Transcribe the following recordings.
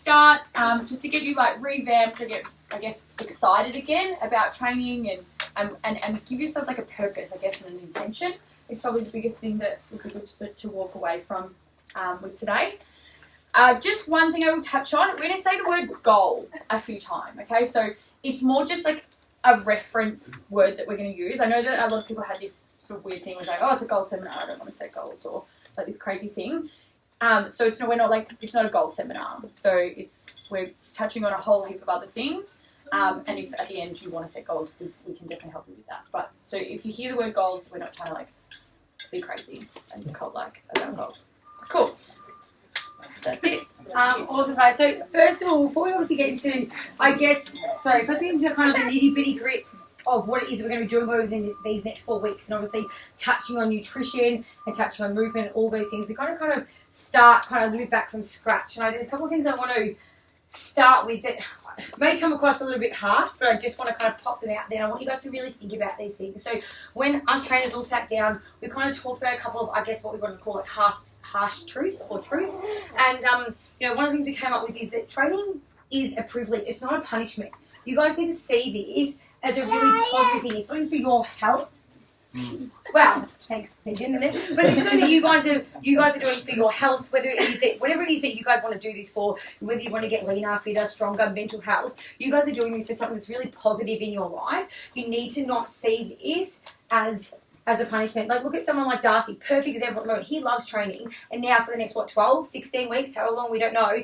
start, just to get you like revamped, to get, I guess, excited again about training and give yourselves like a purpose, I guess, and an intention is probably the biggest thing that we could look to walk away from with today. Just one thing I will touch on. We're going to say the word goal a few times, okay? So it's more just like a reference word that we're going to use. I know that a lot of people had this sort of weird thing, like, oh, it's a goal seminar, I don't want to set goals, or like this crazy thing. So it's not a goal seminar. So we're touching on a whole heap of other things. And if at the end you want to set goals, we can definitely help you with that. But so if you hear the word goals, we're not trying to like be crazy and cult-like about goals. Cool. That's it. Awesome, guys. So first of all, before we obviously get into, first we get into kind of the nitty-bitty grit of what it is we're going to be doing over these next 4 weeks, and obviously touching on nutrition and touching on movement and all those things. We kind of start a little bit back from scratch. And there's a couple of things I want to start with that may come across a little bit harsh, but I just want to kind of pop them out there. I want you guys to really think about these things. So when us trainers all sat down, we kind of talked about a couple of, I guess, what we want to call it harsh truths or truths. And, one of the things we came up with is that training is a privilege. It's not a punishment. You guys need to see this as a really positive thing. It's something for your health. Well, thanks, Megan. But it's something that you guys are doing for your health, whatever it is that you guys want to do this for, whether you want to get leaner, fitter, stronger, mental health. You guys are doing this for something that's really positive in your life. You need to not see this as a punishment. Like, look at someone like Darcy, perfect example at the moment. He loves training, and now for the next 12, 16 weeks, however long, we don't know,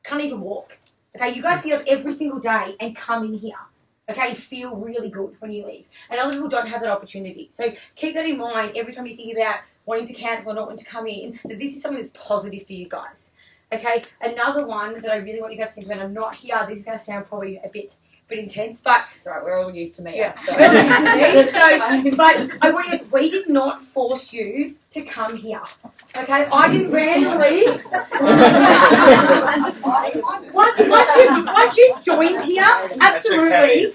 can't even walk. Okay, you guys get up every single day and come in here. Okay, feel really good when you leave. And other people don't have that opportunity. So keep that in mind every time you think about wanting to cancel or not wanting to come in, that this is something that's positive for you guys. Okay, another one that I really want you guys to think about, I'm not here, this is going to sound probably a bit intense, but it's alright, we're all used to me. Yeah. So. But I want you to, we did not force you to come here. Okay, I didn't randomly. once you've joined here, absolutely.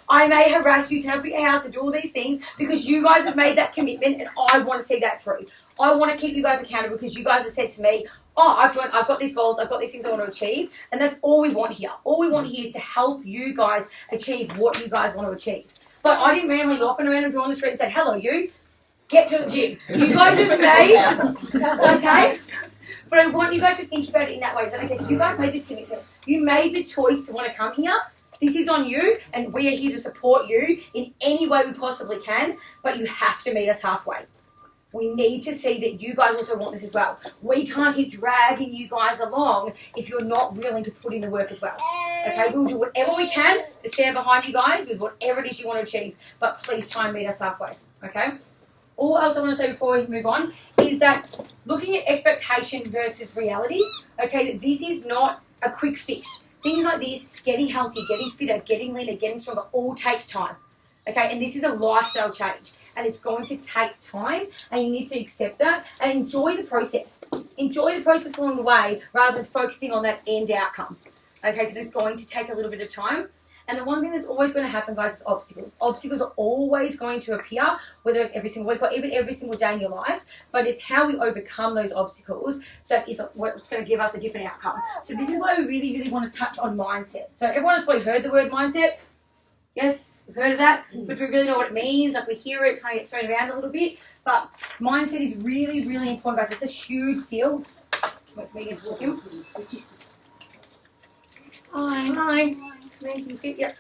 I may harass you, turn up at your house, and do all these things because you guys have made that commitment, and I want to see that through. I want to keep you guys accountable because you guys have said to me, I've got these goals, I've got these things I want to achieve, and that's all we want here. All we want here is to help you guys achieve what you guys want to achieve. But I didn't randomly walking around and go on the street and say, hello, you, get to the gym. You guys have made, okay? But I want you guys to think about it in that way. So I said, you guys made this commitment. You made the choice to want to come here. This is on you, and we are here to support you in any way we possibly can, but you have to meet us halfway. We need to see that you guys also want this as well. We can't keep dragging you guys along if you're not willing to put in the work as well. Okay, we'll do whatever we can to stand behind you guys with whatever it is you want to achieve, but please try and meet us halfway, okay? All else I want to say before we move on is that looking at expectation versus reality, okay, that this is not a quick fix. Things like this, getting healthier, getting fitter, getting leaner, getting stronger, all takes time, okay? And this is a lifestyle change. And it's going to take time, and you need to accept that and enjoy the process. Enjoy the process along the way rather than focusing on that end outcome. Okay, because it's going to take a little bit of time. And the one thing that's always going to happen, guys, is obstacles. Obstacles are always going to appear, whether it's every single week or even every single day in your life. But it's how we overcome those obstacles that is what's going to give us a different outcome. So this is why we really, really want to touch on mindset. So everyone has probably heard the word mindset. Yes, we've heard of that, but we really know what it means. Like, we hear it, kind of get thrown around a little bit. But mindset is really, really important, guys. It's a huge deal. Wait, Megan's walking. Hi. Yep.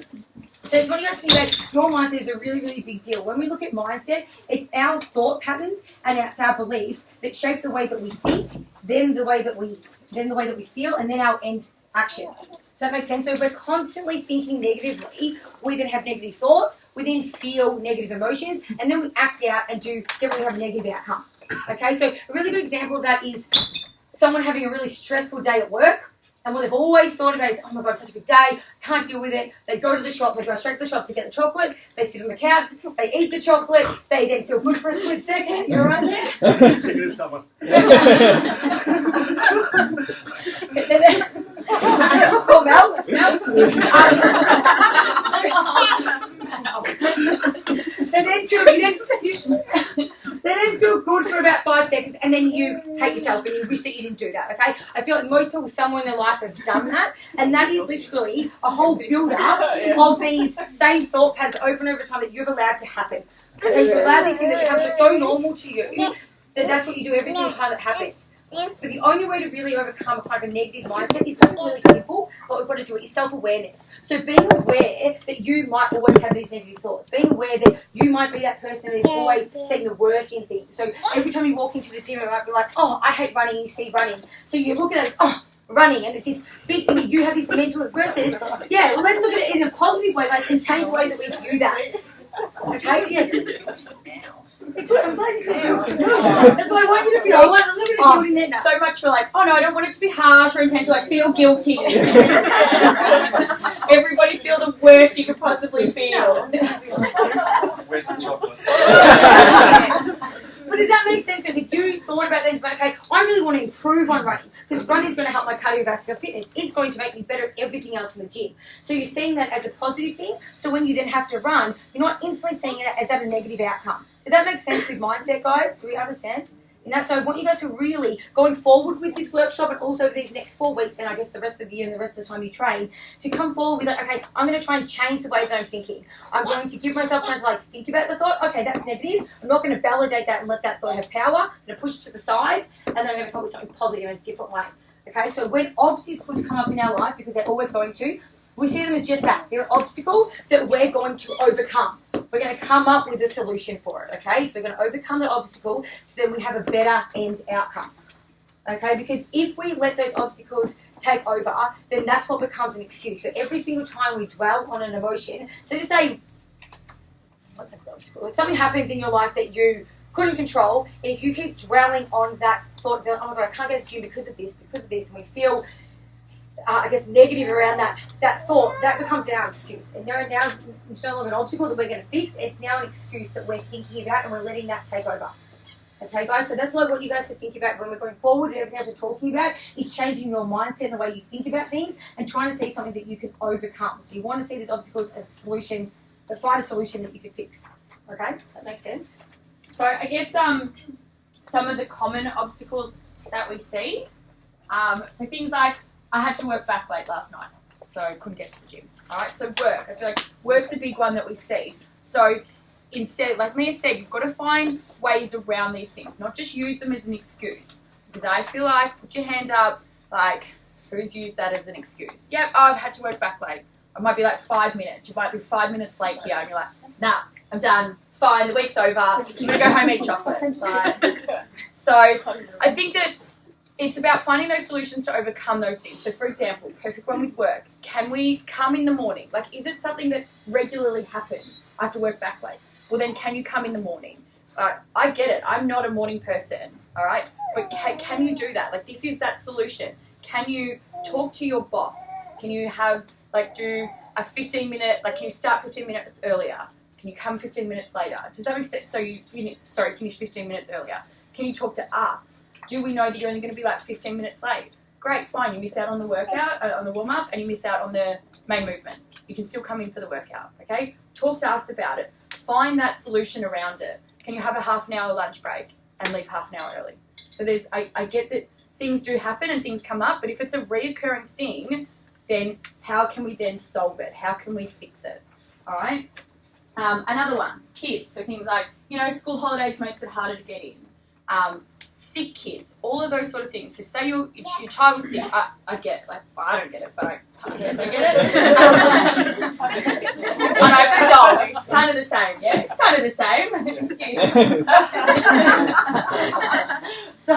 So I just want you guys to think that your mindset is a really, really big deal. When we look at mindset, it's our thought patterns and it's our beliefs that shape the way that we think, then the way that we feel, and then our end actions. Does that make sense? So if we're constantly thinking negatively, we then have negative thoughts, we then feel negative emotions, and then we act out and then we have a negative outcome. Okay, so a really good example of that is someone having a really stressful day at work, and what they've always thought about is, oh my God, it's such a big day, can't deal with it. They go to the shop, they go straight to the shops to get the chocolate, they sit on the couch, they eat the chocolate, they then feel good for a split second. You're right there? Singing to someone. Oh, Mel, that's Mel. They then feel good good for about 5 seconds, and then you hate yourself and you wish that you didn't do that, okay? I feel like most people somewhere in their life have done that, and that is literally a whole build-up of these same thought patterns over and over time that you've allowed to happen. Okay, you've allowed these things that become so normal to you that that's what you do every single time that happens. But the only way to really overcome a kind of a negative mindset is something really simple, but we've got to do it is self-awareness. So being aware that you might always have these negative thoughts, being aware that you might be that person that is always seeing the worst in things. So every time you walk into the gym, it might be like, oh, I hate running, and you see running. So you look at it, oh, running, and it's this big thing, you have this mental versus, yeah, well, let's look at it in a positive way, like, and change the way that we view that. Okay, yes. Good, I'm glad you feel guilty. That's what I want you to feel. I'm not going to build in there now. So much for like, oh no, I don't want it to be harsh or intense. Like, feel guilty. Everybody feel the worst you could possibly feel. Where's the chocolate? But does that make sense? Because if you thought about things, okay, I really want to improve on running because running is going to help my cardiovascular fitness. It's going to make me better at everything else in the gym. So you're seeing that as a positive thing. So when you then have to run, you're not instantly seeing it as a negative outcome. Does that make sense with mindset, guys? Do we understand? And that's so I want you guys to really, going forward with this workshop and also these next 4 weeks and I guess the rest of the year and the rest of the time you train, to come forward with like, okay, I'm going to try and change the way that I'm thinking. I'm going to give myself time to like think about the thought. Okay, that's negative. I'm not going to validate that and let that thought have power. I'm going to push it to the side and then I'm going to come up with something positive in a different way. Okay, so when obstacles come up in our life, because they're always going to, we see them as just that. They're an obstacle that we're going to overcome. We're going to come up with a solution for it, okay? So we're going to overcome that obstacle so then we have a better end outcome, okay? Because if we let those obstacles take over, then that's what becomes an excuse. So every single time we dwell on an emotion, so just say, what's an obstacle? Like something happens in your life that you couldn't control, and if you keep dwelling on that thought, oh my God, I can't get to the gym because of this, and we feel I guess negative around that thought, that becomes our excuse. And now it's no longer an obstacle that we're going to fix, it's now an excuse that we're thinking about and we're letting that take over. Okay, guys, so that's what I want you guys to think about when we're going forward and everything else we're talking about is changing your mindset and the way you think about things and trying to see something that you can overcome. So you want to see these obstacles as a solution, but find a solution that you can fix. Okay, does that make sense? So I guess some of the common obstacles that we see, so things like, I had to work back late last night, so I couldn't get to the gym. All right, so work. I feel like work's a big one that we see. So instead, like Mia said, you've got to find ways around these things, not just use them as an excuse. Because I feel like, put your hand up, like, who's used that as an excuse? Yep, I've had to work back late. It might be like 5 minutes. You might be 5 minutes late here, and you're like, nah, I'm done. It's fine. The week's over. I'm going to go home and eat chocolate. Right? So I think that it's about finding those solutions to overcome those things. So, for example, perfect one with work. Can we come in the morning? Like, is it something that regularly happens? I have to work back late. Well, then can you come in the morning? I get it. I'm not a morning person, all right? But can you do that? Like, this is that solution. Can you talk to your boss? Can you have, like, do a 15-minute, like, can you start 15 minutes earlier? Can you come 15 minutes later? Does that make sense? So finish 15 minutes earlier. Can you talk to us? Do we know that you're only going to be like 15 minutes late? Great, fine. You miss out on the workout, on the warm-up, and you miss out on the main movement. You can still come in for the workout, okay? Talk to us about it. Find that solution around it. Can you have a half an hour lunch break and leave half an hour early? So I get that things do happen and things come up, but if it's a reoccurring thing, then how can we then solve it? How can we fix it? All right? Another one, kids. So things like, school holidays makes it harder to get in. Sick kids, all of those sort of things. So say your child was sick. I get it. Like, well, I don't get it, but I guess I get it. I know, the dog. It's kind of the same. Yeah, it's kind of the same. So,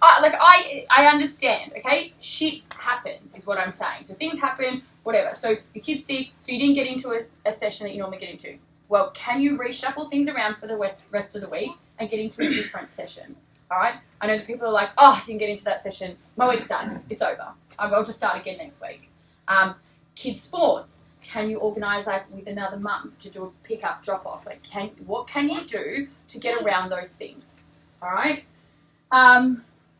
I understand. Okay, shit happens is what I'm saying. So things happen, whatever. So your kid's sick, so you didn't get into a session that you normally get into. Well, can you reshuffle things around for the rest of the week and get into a different session? All right? I know that people are like, I didn't get into that session. My week's done. It's over. I'll just start again next week. Kids' sports. Can you organise, with another mum to do a pick-up, drop-off? What can you do to get around those things? All right?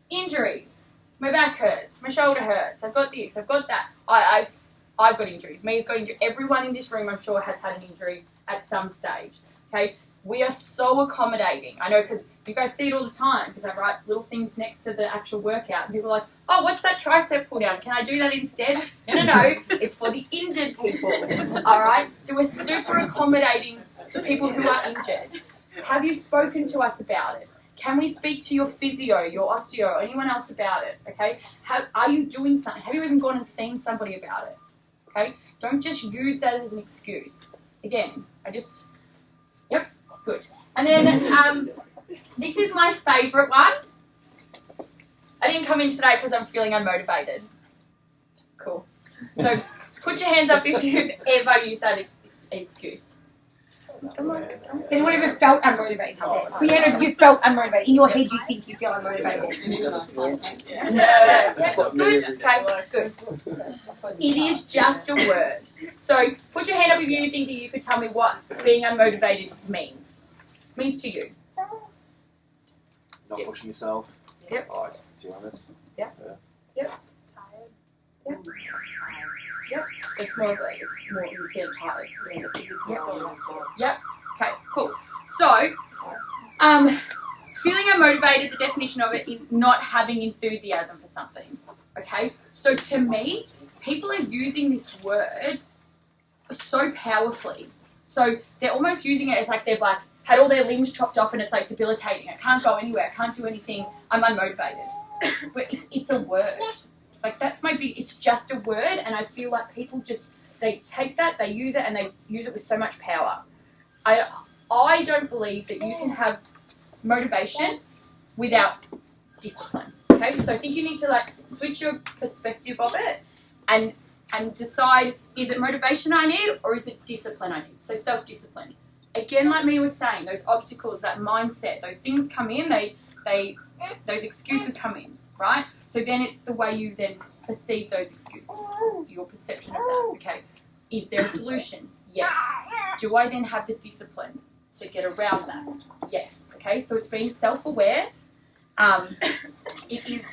Injuries. My back hurts. My shoulder hurts. I've got this. I've got that. I've got injuries. Mia's got injuries. Everyone in this room, I'm sure, has had an injury at some stage. Okay? We are so accommodating. I know because you guys see it all the time because I write little things next to the actual workout and people are like, oh, what's that tricep pull down? Can I do that instead? No. It's for the injured people. All right? So we're super accommodating to people who are injured. Have you spoken to us about it? Can we speak to your physio, your osteo, or anyone else about it? Okay? Are you doing something? Have you even gone and seen somebody about it? Okay? Don't just use that as an excuse. Again, Yep, good. And then this is my favourite one. I didn't come in today because I'm feeling unmotivated. Cool. So put your hands up if you've ever used that excuse. Has anyone ever felt unmotivated? Put your hand up if you felt unmotivated. In your head, you think you feel unmotivated. Yeah. Good. Okay, good. It is just a word. So put your hand up if you think that you could tell me what being unmotivated means. Means to you. Not pushing yourself. Yep. Like, to be honest. Yep. Yep. Yep. So it's more of instead of tired. Yep. Okay, cool. So, feeling unmotivated, the definition of it is not having enthusiasm for something. Okay? So to me, people are using this word so powerfully. So they're almost using it as like they've like had all their limbs chopped off and it's like debilitating. I can't go anywhere. I can't do anything. I'm unmotivated. But it's a word. Like it's just a word, and I feel like people they take that, they use it, and they use it with so much power. I don't believe that you can have motivation without discipline. Okay, so I think you need to like switch your perspective of it, and decide, is it motivation I need or is it discipline I need? So self-discipline. Again, like Mia was saying, those obstacles, that mindset, those things come in. Those excuses come in, right? So then it's the way you then perceive those excuses, your perception of that. Okay, is there a solution? Yes. Do I then have the discipline to get around that? Yes. Okay, so it's being self-aware. It is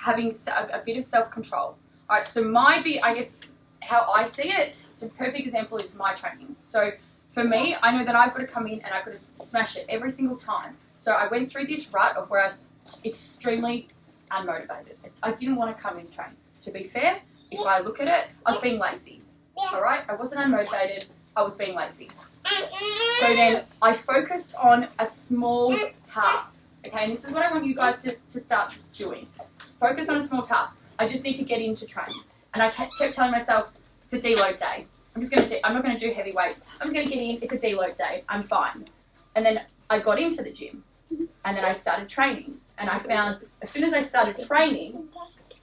having a bit of self-control. All right, so how I see it, so a perfect example is my training. So for me, I know that I've got to come in and I've got to smash it every single time. So I went through this rut of where I was extremely unmotivated. I didn't want to come and train. To be fair, if I look at it, I was being lazy. All right? I wasn't unmotivated. I was being lazy. So then I focused on a small task. Okay, and this is what I want you guys to start doing. Focus on a small task. I just need to get into training. And I kept telling myself, it's a deload day. I'm not going to do heavy weights. I'm just going to get in. It's a deload day. I'm fine. And then I got into the gym. And then I started training. And I found as soon as I started training,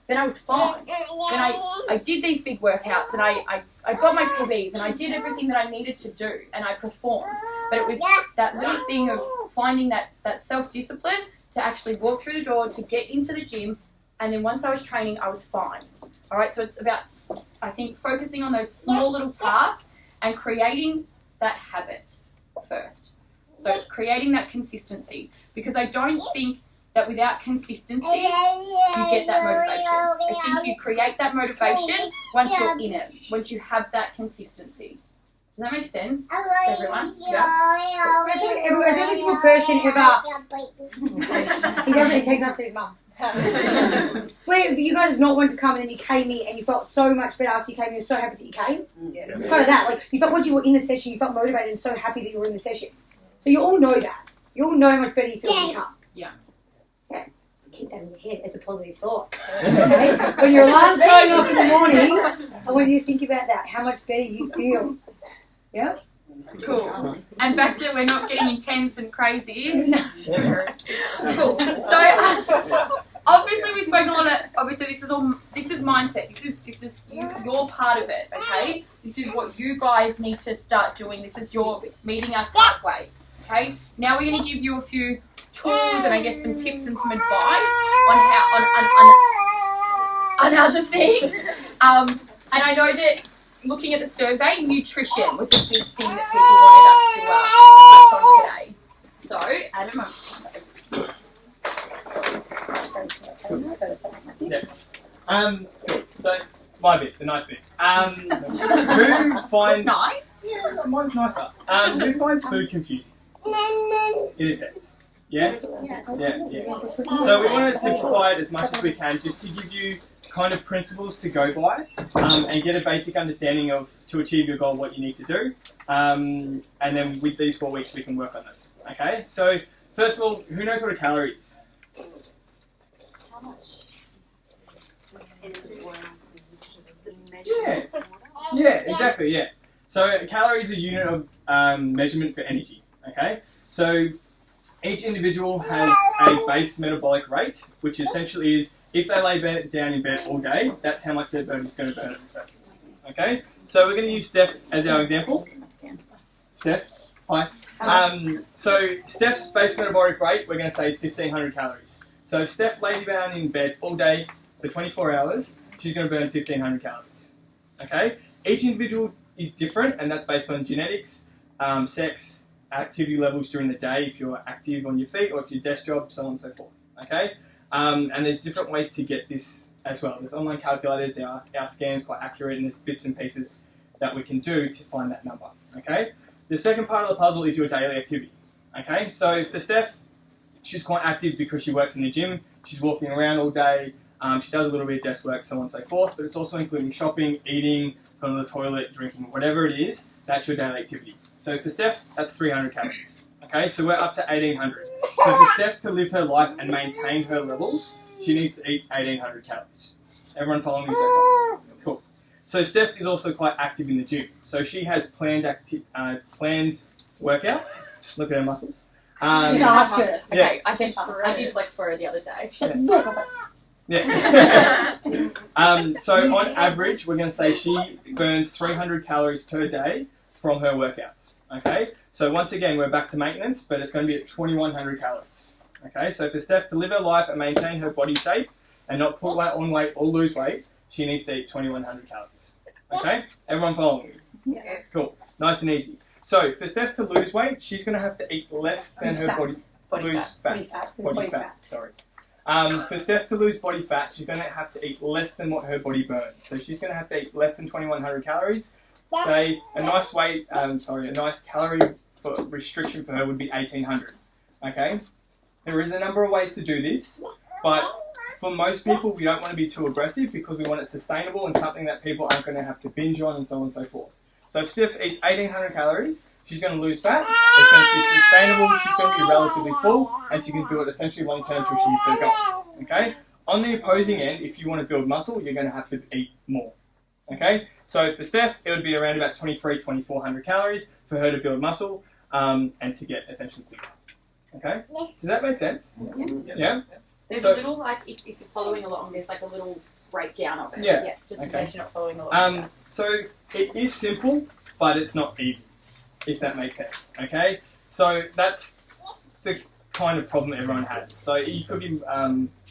then I was fine. Then I did these big workouts and I got my PBs and I did everything that I needed to do and I performed. But it was that little thing of finding that self-discipline to actually walk through the door, to get into the gym, and then once I was training, I was fine. All right, so it's about, I think, focusing on those small little tasks and creating that habit first. So creating that consistency, because I don't think that without consistency, you get that motivation. I think you create that motivation once you're in it, once you have that consistency. Does that make sense to everyone? Yeah. Every single person ever. He doesn't. He takes after his mum. Where you guys have not wanted to come and then you came in and you felt so much better after you came. You were so happy that you came. Yeah. It's kind of that. Like you felt once you were in the session, you felt motivated and so happy that you were in the session. So you all know that. You all know how much better you feel when you come. Yeah. Okay. So keep that in your head as a positive thought. Okay? When your alarm's going off in the morning, I want you to think about that. How much better you feel. Yeah. Cool. And back to we're not getting intense and crazy. Cool. So obviously we've spoken a lot of. Obviously this is mindset. This is your part of it. Okay. This is what you guys need to start doing. This is your meeting us halfway. Okay. Now we're going to give you a few tools and I guess some tips and some advice on other things. And I know that looking at the survey, nutrition was a big thing that people wanted us to touch on today. So, Adam, So, my bit, the nice bit. Who finds... nice? Yeah, mine's nicer. Who finds food confusing? In a sense. Yeah? Yeah. So we want to simplify it as much as we can just to give you kind of principles to go by and get a basic understanding of, to achieve your goal, what you need to do. And then with these 4 weeks, we can work on those. Okay? So first of all, who knows what a calorie is? Yeah, exactly, yeah. So a calorie is a unit of measurement for energy, okay? So each individual has a base metabolic rate, which essentially is, if they lay down in bed all day, that's how much their body's going to burn at first, okay? So we're going to use Steph as our example. Steph, hi. So Steph's base metabolic rate, we're going to say, is 1,500 calories. So if Steph lays down in bed all day for 24 hours, she's going to burn 1,500 calories, okay? Each individual is different, and that's based on genetics, sex, activity levels during the day, if you're active on your feet, or if you're desk job, so on and so forth, okay? And there's different ways to get this as well. There's online calculators, our scan's quite accurate, and there's bits and pieces that we can do to find that number, okay? The second part of the puzzle is your daily activity, okay? So for Steph, she's quite active because she works in the gym, she's walking around all day, she does a little bit of desk work, so on and so forth, but it's also including shopping, eating, going to the toilet, drinking, whatever it is, that's your daily activity. So for Steph, that's 300 calories. Okay, so we're up to 1,800. So for Steph to live her life and maintain her levels, she needs to eat 1,800 calories. Everyone following me so far? Cool. So Steph is also quite active in the gym. So she has planned workouts. Look at her muscles. Okay, I did flex for her the other day. Yeah. So on average, we're going to say she burns 300 calories per day from her workouts. Okay. So once again, we're back to maintenance, but it's going to be at 2,100 calories. Okay. So for Steph to live her life and maintain her body shape and not put on weight or lose weight, she needs to eat 2,100 calories. Okay. Everyone following me? Yeah. Cool. Nice and easy. So for Steph to lose weight, she's going to have to eat less than her body fat. Sorry. For Steph to lose body fat, she's going to have to eat less than what her body burns. So she's going to have to eat less than 2,100 calories. Say a nice calorie restriction for her would be 1,800. Okay. There is a number of ways to do this, but for most people, we don't want to be too aggressive because we want it sustainable and something that people aren't going to have to binge on and so on and so forth. So if Steph eats 1,800 calories, she's going to lose fat, it's going to be sustainable, she's going to be relatively full, and she can do it essentially long term till she hits her goal. Okay? On the opposing end, if you want to build muscle, you're going to have to eat more. Okay? So for Steph, it would be around about 2,400 calories for her to build muscle and to get essentially bigger. Okay? Does that make sense? Yeah? There's a little, like, if you're following along, there's like a little breakdown of it. Yeah. Just in case you're not following along. So it is simple, but it's not easy, if that makes sense. Okay? So that's the kind of problem everyone has. So you could be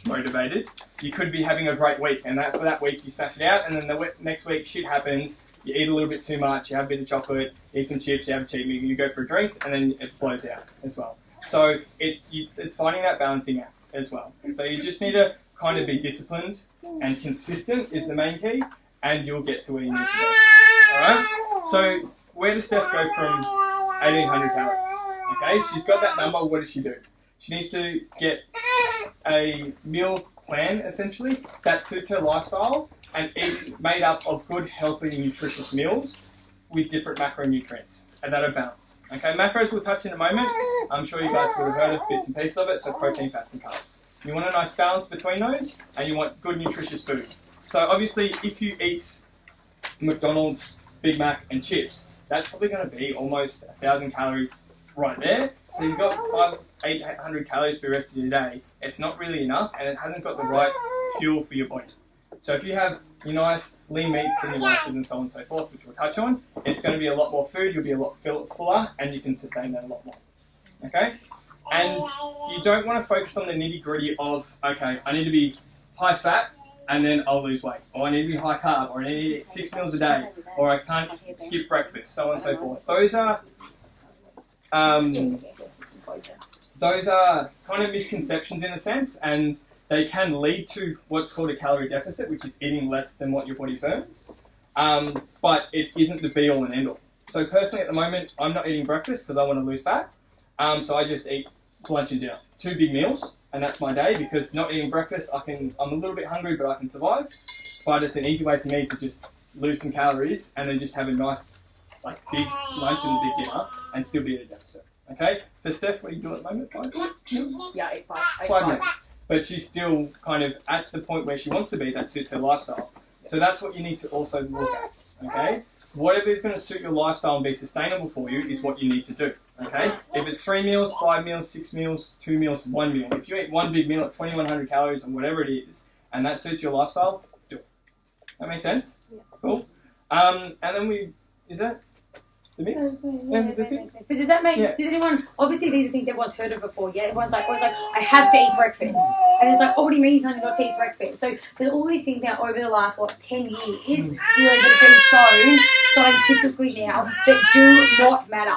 motivated, you could be having a great week, and for that week you smash it out, and then the next week shit happens, you eat a little bit too much, you have a bit of chocolate, you eat some chips, you have a cheat meal, you go for drinks, and then it blows out as well. So it's finding that balancing act as well. So you just need to kind of be disciplined, and consistent is the main key, and you'll get to where you need to go. Alright? So where does Steph go from 1,800 calories? Okay, she's got that number, what does she do? She needs to get a meal plan, essentially, that suits her lifestyle and eat made up of good, healthy, nutritious meals with different macronutrients and that are balanced. Okay, macros we'll touch in a moment. I'm sure you guys would have heard of bits and pieces of it, so protein, fats and carbs. You want a nice balance between those, and you want good, nutritious food. So obviously, if you eat McDonald's, Big Mac and chips, that's probably going to be almost 1,000 calories right there. So you've got 800 calories for the rest of your day. It's not really enough, and it hasn't got the right fuel for your body. So if you have your nice lean meats and your rices and so on and so forth, which we'll touch on, it's going to be a lot more food, you'll be a lot fuller, and you can sustain that a lot more. Okay? And you don't want to focus on the nitty-gritty of, okay, I need to be high fat, and then I'll lose weight. Or I need to be high carb, or I need to eat 6 meals a day, or I can't skip breakfast, so on and so forth. Those are kind of misconceptions in a sense, and they can lead to what's called a calorie deficit, which is eating less than what your body burns. But it isn't the be-all and end-all. So personally, at the moment, I'm not eating breakfast because I want to lose fat. So I just eat lunch and dinner, 2 big meals, and that's my day because not eating breakfast, I'm a little bit hungry, but I can survive. But it's an easy way for me to just lose some calories and then just have a nice, like, big lunch and big dinner and still be at a deficit. Okay? For Steph, what are you doing at the moment? 5 meals? Yeah, 8 5. 5 meals. But she's still kind of at the point where she wants to be that suits her lifestyle. So that's what you need to also look at. Okay? Whatever is going to suit your lifestyle and be sustainable for you is what you need to do. Okay? If it's 3 meals, 5 meals, 6 meals, 2 meals, 1 meal. If you eat one big meal at 2,100 calories or whatever it is, and that suits your lifestyle, do it. That makes sense? Yeah. Cool. And then is that the mix? Yeah, that's it. But does that make? Yeah. Does anyone? Obviously, these are things everyone's heard of before. Yeah, everyone's always like, I have to eat breakfast, and it's like, oh, what do you mean you don't got to eat breakfast? So there's all these things now over the last 10 years really that have been shown scientifically now that do not matter.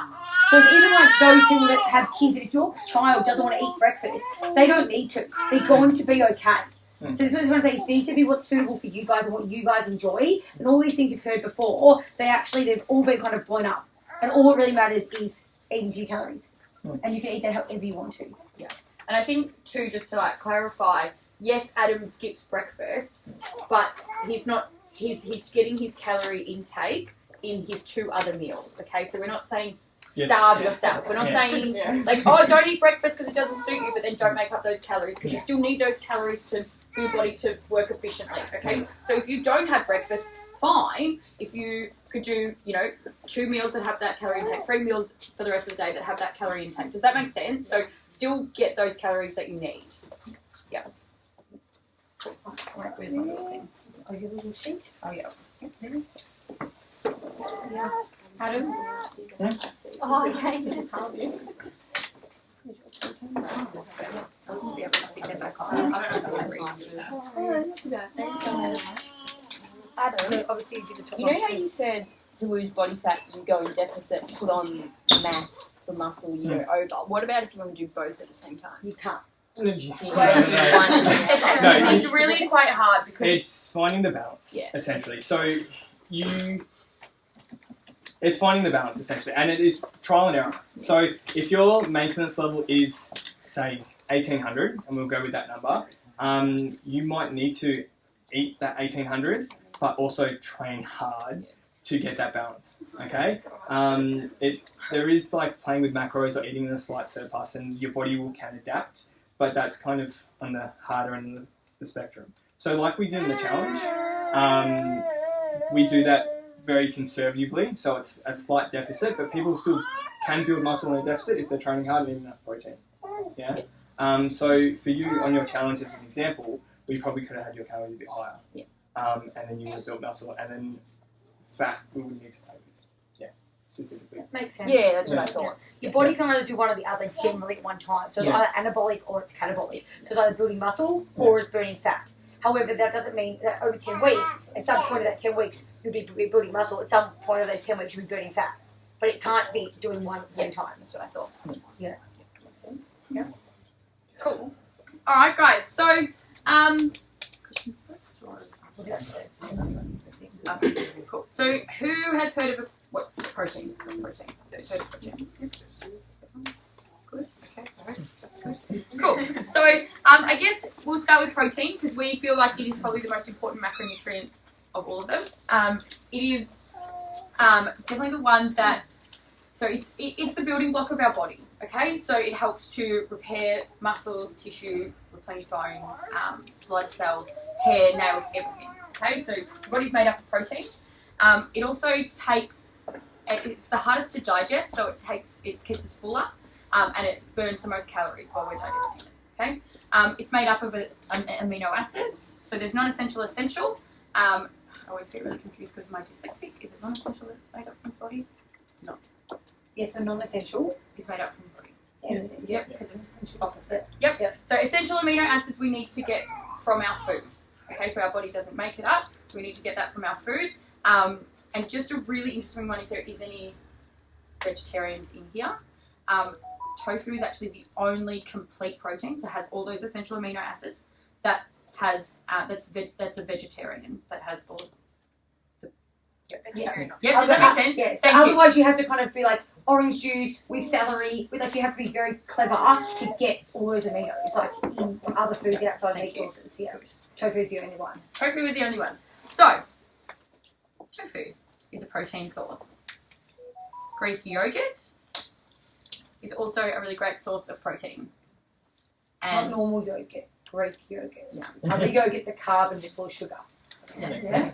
So it's even like those people that have kids, and if your child doesn't want to eat breakfast, they don't need to. They're going to be okay. So this is what I'm saying. It needs to be what's suitable for you guys and what you guys enjoy. And all these things you've heard before, they've all been kind of blown up. And all that really matters is eating your calories. And you can eat that however you want to. Yeah. And I think, too, just to like clarify, yes, Adam skips breakfast, but he's getting his calorie intake in his 2 other meals. Okay, so we're not saying starve yourself. We're not saying like, oh, don't eat breakfast because it doesn't suit you, but then don't make up those calories because you still need those calories for your body to work efficiently. Okay, so if you don't have breakfast, fine. If you could do, 2 meals that have that calorie intake, 3 meals for the rest of the day that have that calorie intake. Does that make sense? So still get those calories that you need. Yeah. Right, where's my little thing? Oh, your little sheet? Oh, yeah. Yeah. Adam? Oh, okay. I won't be able to stick them back on. I don't know if So obviously you do the top You know how you said to lose body fat, you go in deficit, put on mass for muscle, you go over. What about if you want to do both at the same time? You can't. So you won't do one. it's really quite hard because It's finding the balance, Yeah. essentially. So it's finding the balance, essentially, and it is trial and error. So if your maintenance level is, say, 1,800, and we'll go with that number, you might need to eat that 1,800, but also train hard to get that balance, okay? There is like playing with macros or eating in a slight surplus, and your body can adapt, but that's kind of on the harder end of the spectrum. So like we did in the challenge, we do that very conservatively, so it's a slight deficit, but people still can build muscle in a deficit if they're training hard and eating enough protein. Yeah. So for you on your challenge as an example, we probably could have had your calories a bit higher. Yeah. And then you would have built muscle, and then fat we would need to play with. Yeah, specifically. Makes sense. Yeah, that's what I thought. Your body can either do one or the other generally at one time. So it's Yes. either anabolic or it's catabolic. So it's either building muscle or it's burning fat. However, that doesn't mean that over 10 weeks, at some point of that 10 weeks, you'll be building muscle. At some point of those 10 weeks, you'll be burning fat. But it can't be doing one at the same time. That's what I thought. Yeah. Makes sense. Yeah. cool. All right, guys. So, questions first or? Cool. So, who has heard of protein? Protein. Who's heard of protein? Good. Okay. All right. That's good. Cool. So, I guess we'll start with protein because we feel like it is probably the most important macronutrient of all of them. It is definitely the one that. So it's the building block of our body. Okay. So it helps to repair muscles, tissue, replenish bone, blood cells, hair, nails, everything. Okay. So the body's made up of protein. It also takes. It's the hardest to digest, so it keeps us fuller. And it burns the most calories while we're digesting it. Okay, it's made up of amino acids, so there's non-essential, essential. I always get really confused because of my dyslexic. Is it non-essential made up from the body? No. Yeah, so non-essential. Is made up from the body. Yes. Yep, because it's essential opposite. Yep. So essential amino acids we need to get from our food. Okay, so our body doesn't make it up. We need to get that from our food. And just a really interesting one, if there is any vegetarians in here. Tofu is actually the only complete protein, so it has all those essential amino acids that has that's a vegetarian that has all the Yep, does that make sense? Yes. Thank you. Otherwise, you have to kind of be like orange juice with celery. With you have to be very clever to get all those aminos, like from other foods outside Thank meat you. sources. Yeah, tofu is the only one. Tofu is the only one. So, tofu is a protein source. Greek yogurt is also a really great source of protein. And Not normal yogurt, Greek yogurt. Yeah. Other yogurt's a carb and just full of sugar. Yeah.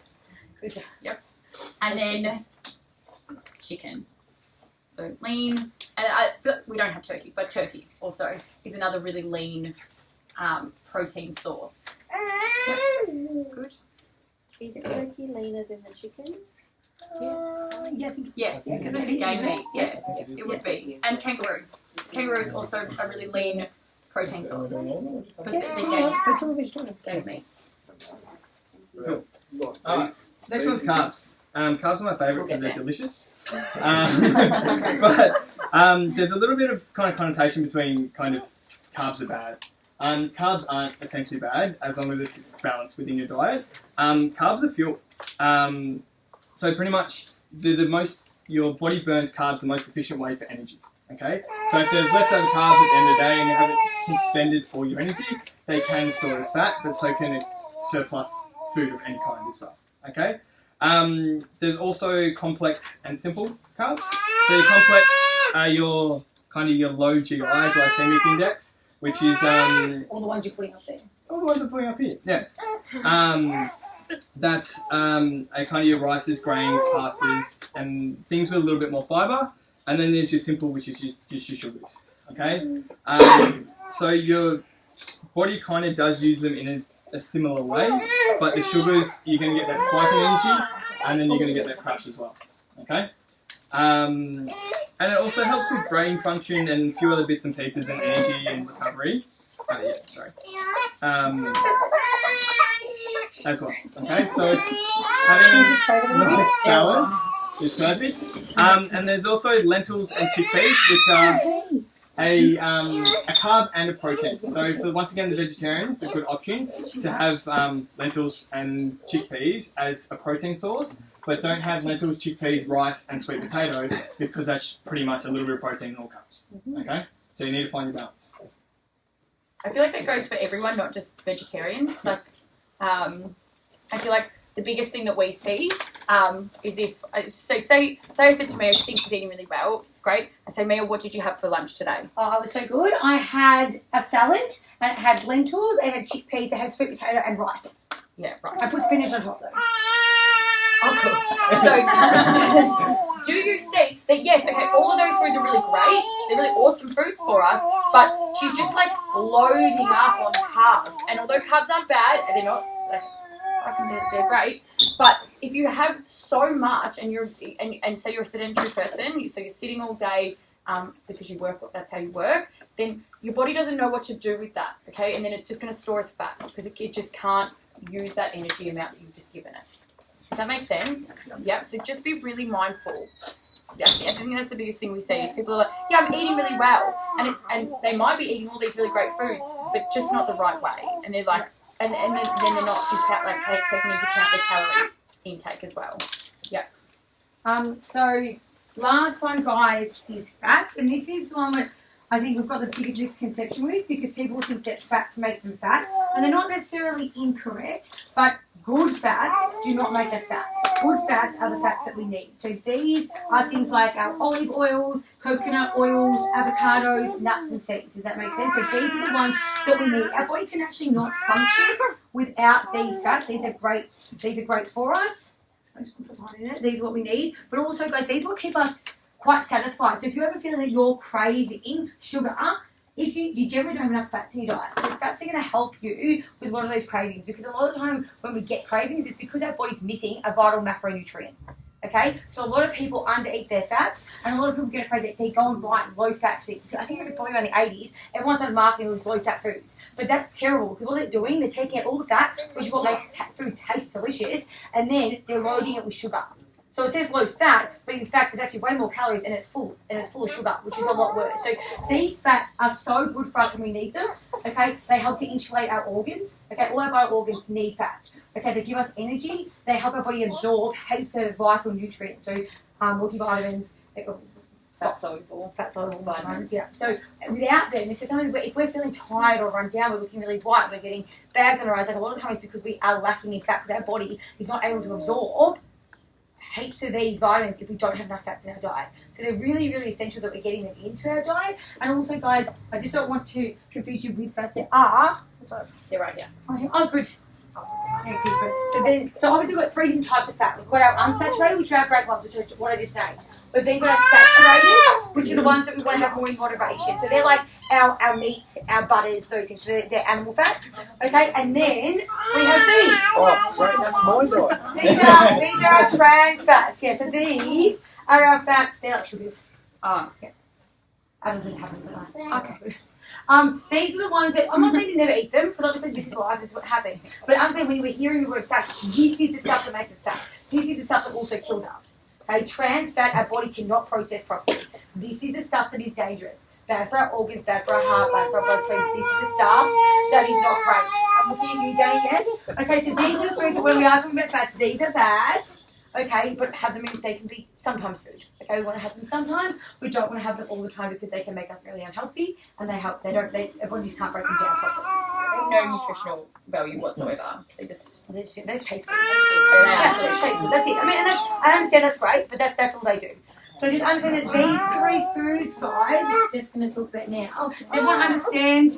Yeah. And then chicken. So lean, and we don't have turkey, but turkey also is another really lean protein source. Good. Is turkey leaner than the chicken? Yeah, I think Yes, Yeah, because it's a game meat. Yeah, it would be. And kangaroo. Kangaroo is also a really lean protein source because they're game meats. Cool. Alright, next one's carbs. Carbs are my favourite because they're delicious. But there's a little bit of kind of connotation between kind of carbs are bad. Carbs aren't essentially bad as long as it's balanced within your diet. Carbs are fuel. So pretty much the most your body burns carbs the most efficient way for energy. Okay, so if there's leftover carbs at the end of the day and you haven't expended all your energy, they can store as fat, but so can a surplus food of any kind as well. Okay. There's also complex and simple carbs. So your complex are your low GI glycemic index, which is all the ones you're putting up there. all the ones I'm putting up here. Yes. That's are kind of your rices, grains, pastas, and things with a little bit more fibre. And then there's your simple, which is just your sugars. Okay. So your body kind of does use them in a similar way, but the sugars, you're going to get that spike in energy, and then you're going to get that crash as well. Okay? And it also helps with brain function and a few other bits and pieces and energy and recovery. As well. Okay? So having a nice balance is perfect. And there's also lentils and chickpeas, which are a carb and a protein. So for once again the vegetarians, it's a good option to have lentils and chickpeas as a protein source, but don't have lentils, chickpeas, rice and sweet potato because that's pretty much a little bit of protein in all carbs. Okay? So you need to find your balance. I feel like that goes for everyone, not just vegetarians. Like, I feel like the biggest thing that we see is if say I said to Mia, she thinks she's eating really well. It's great. I say, Mia, what did you have for lunch today? Oh, it was so good. I had a salad, and it had lentils, it had chickpeas, it had sweet potato and rice. Yeah, right. I put spinach on top though. Oh, cool. So, do you see that, yes, okay, all of those foods are really great. They're really awesome foods for us, but she's just, like, loading up on carbs. And although carbs aren't bad, and they're not, like, I think they're great, but if you have so much and say you're a sedentary person, so you're sitting all day because you work, that's how you work, then your body doesn't know what to do with that, okay? And then it's just going to store as fat because it just can't use that energy amount that you've just given it. Does that make sense? Yeah, so just be really mindful. Yeah, I think that's the biggest thing we see is people are like, yeah, I'm eating really well. And they might be eating all these really great foods, but just not the right way. And they're like, and then they're not taking into account their calorie intake as well. Yeah. So last one, guys, is fats. And this is the one that I think we've got the biggest misconception with because people think that fats make them fat. And they're not necessarily incorrect, but good fats do not make us fat. Good fats are the fats that we need. So these are things like our olive oils, coconut oils, avocados, nuts and seeds. Does that make sense? So these are the ones that we need. Our body can actually not function without these fats. These are great for us. These are what we need. But also, guys, these will keep us quite satisfied. So if you ever feel that you're craving sugar, if you generally don't have enough fats in your diet. So fats are going to help you with a lot of those cravings because a lot of the time when we get cravings, it's because our body's missing a vital macronutrient. Okay? So a lot of people undereat their fats and a lot of people get afraid that they go and buy low-fat things. I think it was probably around the 80s, everyone started marketing all these low-fat foods. But that's terrible because what they're doing, they're taking out all the fat, which is what makes food taste delicious, and then they're loading it with sugar. So it says low fat, but in fact it's actually way more calories and it's full of sugar, which is a lot worse. So these fats are so good for us when we need them. Okay, they help to insulate our organs. Okay, all our vital organs need fats. Okay, they give us energy. They help our body absorb heaps of vital nutrients. So multivitamins, Fat soluble vitamins. Yeah. So without them, so if we're feeling tired or run down, we're looking really white, we're getting bags on our eyes. Like a lot of times, because we are lacking in fat, because our body is not able to absorb heaps of these vitamins if we don't have enough fats in our diet. So they're really, really essential that we're getting them into our diet. And also, guys, I just don't want to confuse you with fats. They're right here. Oh, good. So obviously we've got 3 different types of fat. We've got our unsaturated, which are our great ones, which is what I just named. We've then got our saturated, which are the ones that we want to have more in moderation. So they're like our meats, our butters, those things. So they're animal fats. Okay, and then we have these. Oh, sorry, that's my diet. These are our trans fats. Yeah, so these are our fats. They're like sugars. Yeah. I don't think have them, but okay. These are the ones that, I'm not saying to never eat them, because obviously this is life, this is what happens. But I'm saying when you were hearing the word fat, this is the stuff that makes us fat. This is the stuff that also kills us. Okay, trans fat our body cannot process properly. This is the stuff that is dangerous. Bad for our organs, bad for our heart, bad for our bloodstream. This is the stuff that is not great. I'm looking at you, Danny, yes? Okay, so these are the foods that when we are talking about fats, these are bad. Okay, but have them in, they can be sometimes food. Okay, we want to have them sometimes. We don't want to have them all the time because they can make us really unhealthy and our bodies can't break them down properly. They have no nutritional value whatsoever. They just taste good. Yeah, They taste good. That's it. I mean, and I understand that's great, but that's all they do. So just understand that these 3 foods, guys, which Steph's going to talk about now. Does everyone understand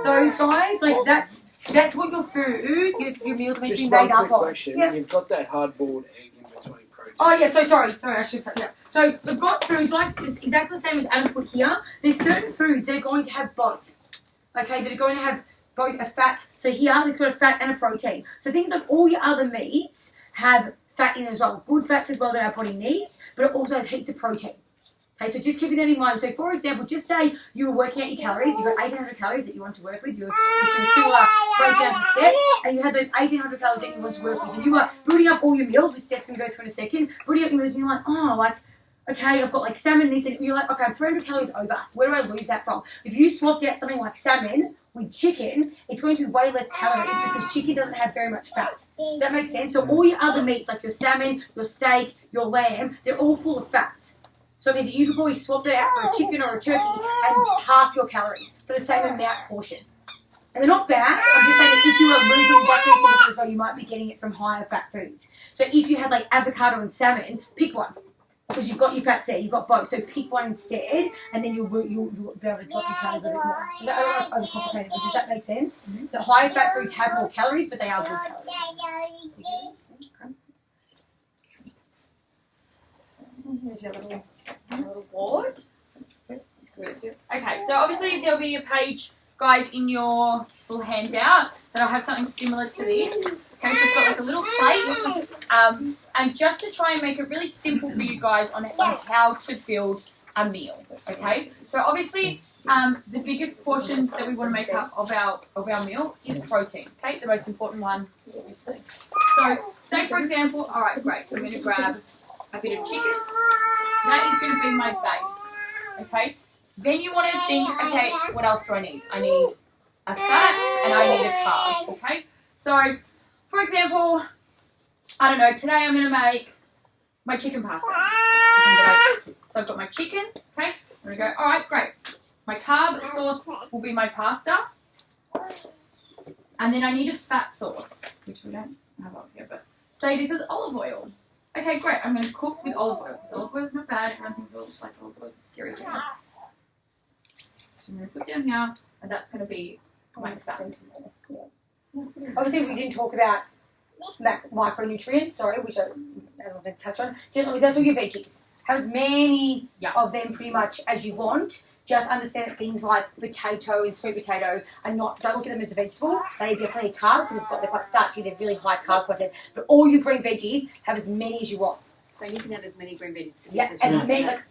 those guys? Like that's what your food, your meals are meant to be Just made one up quick of. question. Yeah. You've got that hard-boiled egg in between protein. Oh yeah, sorry, I should yeah. So we've got foods like this, exactly the same as Adam put here. There's certain foods that are going to have both. Okay, that are going to have both a fat. So here, it's got a fat and a protein. So things like all your other meats have fat in them as well. Good fats as well that our body needs, but it also has heaps of protein. Okay, so just keeping that in mind. So for example, just say you were working out your calories, you've got 1,800 calories that you want to work with, you're a similar breakdown to Steph, and you had those 1,800 calories that you want to work with, and you were building up all your meals, which Steph's going to go through in a second, building up your meals, and you're like, okay, I've got like salmon, this, and you're like, okay, I'm 300 calories over. Where do I lose that from? If you swapped out something like salmon with chicken, it's going to be way less calories because chicken doesn't have very much fat. Does that make sense? So all your other meats, like your salmon, your steak, your lamb, they're all full of fats. So it means that you could probably swap that out for a chicken or a turkey and half your calories for the same amount portion. And they're not bad. I'm just saying that if you are losing butter as well, you might be getting it from higher fat foods. So if you had like avocado and salmon, pick one. Because you've got your fats there, you've got both. So pick one instead, and then you'll be able to drop your calories a bit more. I don't overcomplicate it, but does that make sense? Mm-hmm. The higher fat foods have more calories, but they are good calories. Here's your little board. Good. Okay, so obviously there'll be a page, guys, in your little handout that'll have something similar to this. Okay, so it's got like a little plate, and just to try and make it really simple for you guys on how to build a meal. Okay, so obviously the biggest portion that we want to make up of our meal is protein. Okay, the most important one, obviously. So say for example, all right, great. I'm going to grab a bit of chicken. That is going to be my base. Okay, then you want to think, okay, what else do I need? I need a fat and I need a carb. Okay, so for example, I don't know, today I'm going to make my chicken pasta. So I've got my chicken, okay? I'm going to go, all right, great. My carb sauce will be my pasta. And then I need a fat sauce, which we don't have up here, but say this is olive oil. Okay, great. I'm going to cook with olive oil, because olive oil is not bad. Everyone thinks olive oil is a scary thing. So I'm going to put down here, and that's going to be my fat. Obviously, we didn't talk about micronutrients, which I don't want to touch on. Just that's all your veggies. Have as many of them pretty much as you want. Just understand that things like potato and sweet potato don't look at them as a vegetable. They are definitely a carb because they're quite starchy. They're really high carb content. But all your green veggies have as many as you want. So you can have as many green veggies. As many. Okay.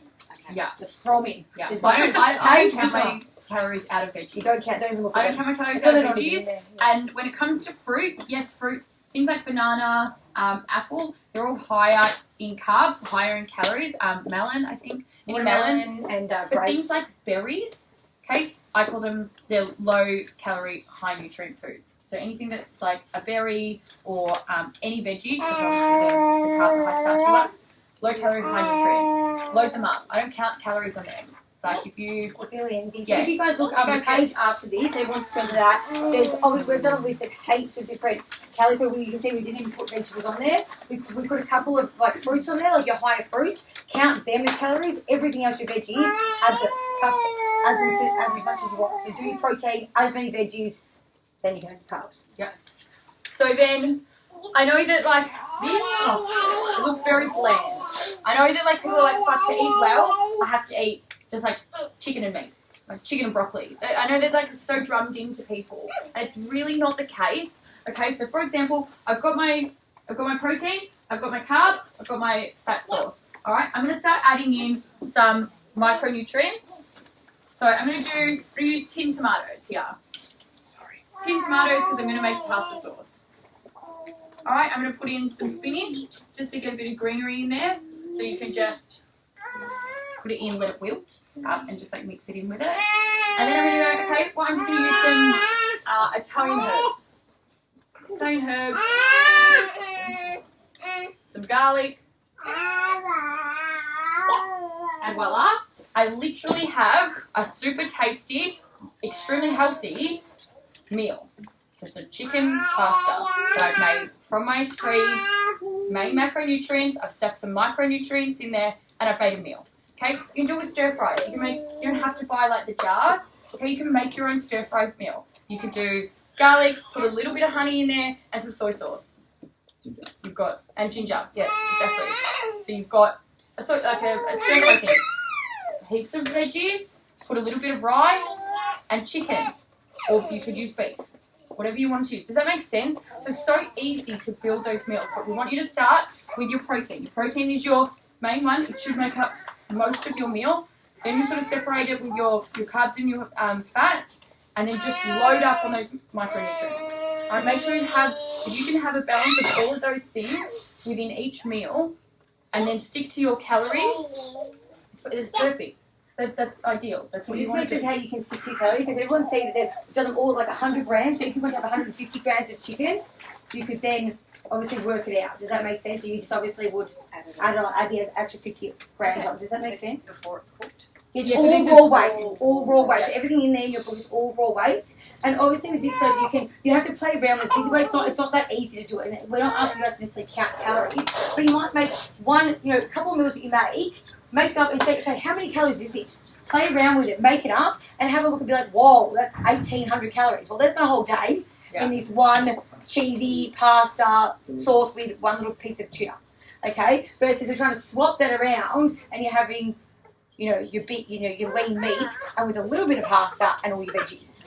Yeah, just throw them in. Yeah, I don't count my calories out of veggies. You don't count. Don't even look. I don't count my calories out of veggies. And when it comes to fruit, yes, fruit things like banana, apple. They're all higher in carbs, higher in calories. Melon, I think. Any melon. Watermelon and But grapes. things like berries, okay, I call them they're low calorie, high nutrient foods. So anything that's like a berry or any veggie, so obviously the carb, the high starchy ones, low calorie, high nutrient. Load them up. I don't count calories on them. Like if you Billion things. Yeah. If you guys look up the page after this, everyone's turned to that. We've done a list of heaps of different calories. So you can see we didn't even put vegetables on there. We put a couple of like fruits on there, like your higher fruits. Count them as calories. Everything else your veggies. Add them to as much as you want. So do your protein, add as many veggies, then you can have carbs. so then I know that like this it looks very bland. I know that like people are like fuck to eat well, I have to eat just like chicken and meat. Like chicken and broccoli. I know that like it's so drummed into people, and it's really not the case. Okay, so for example, I've got my protein, I've got my carb, I've got my fat source. All right, I'm going to start adding in some micronutrients. So I'm going to use tin tomatoes here. Tin tomatoes because I'm going to make pasta sauce. All right, I'm going to put in some spinach just to get a bit of greenery in there. So you can just put it in, let it wilt up, and just like mix it in with it. And then I'm going to go, okay, well, I'm just going to use some Italian herbs. Italian herbs, some garlic, and voila, I literally have a super tasty, extremely healthy meal. Just a chicken pasta that I've made from my three main macronutrients. I've stuck some micronutrients in there, and I've made a meal. Okay, you can do it with stir fries. You don't have to buy like the jars. Okay, you can make your own stir fry meal. You could do garlic, put a little bit of honey in there, and some soy sauce. You've got and ginger. Yeah, exactly. So you've got a stir fry thing. Heaps of veggies. Put a little bit of rice and chicken, or you could use beef. Whatever you want to use. Does that make sense? So it's so easy to build those meals, but we want you to start with your protein. Your protein is your main one. It should make up most of your meal. Then you sort of separate it with your carbs and your fats, and then just load up on those micronutrients. All right, make sure if you can have a balance of all of those things within each meal, and then stick to your calories, it's perfect. That's ideal. That's what you want to do. How you can stick to your calories. If everyone see that they've done them all like 100 grams, so if you want to have 150 grams of chicken, you could then obviously work it out. Does that make sense? So you just obviously would add the extra 50 grams on. Does that make sense? Before it's cooked. It's Yeah, so this is all raw weights. All raw weights. Yeah. Everything in there in your book is all raw weights. And obviously with this person, you have to play around with this. It's not that easy to do it. And we're not asking you guys to necessarily count calories, but you might make a couple of meals that you make up and say, how many calories is this? Play around with it, make it up, and have a look and be like, whoa, that's 1,800 calories. Well, that's my whole day in this one cheesy pasta sauce with one little piece of tuna. Okay? Versus you're trying to swap that around and you're having, your lean meat and with a little bit of pasta and all your veggies.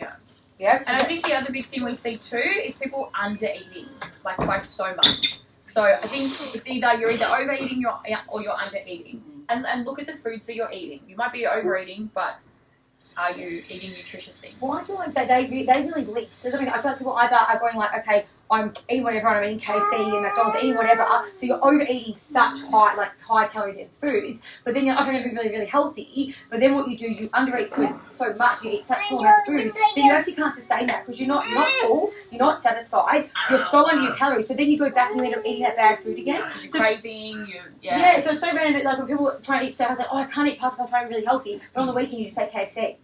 Yeah. And I think the other big thing we see too is people under-eating, like by so much. So I think it's either you're overeating or you're under-eating. And look at the foods that you're eating. You might be overeating, but are you eating nutritious things? Well, I feel like that they really link. So I feel like people either are going like, okay, I'm eating whatever, I'm eating KFC and McDonald's, eating whatever. So you're overeating such high calorie dense foods, but then you're like, I'm going to be really, really healthy. But then what you do, you undereat so much, you eat such small amounts of food that you actually can't sustain that because you're not full, you're not satisfied, you're so under your calories. So then you go back and you end up eating that bad food again. You're craving, Yeah, so it's so random that like when people try to eat stuff, I was like, I can't eat pasta, I'm trying to be really healthy. But on the weekend you just take KFC.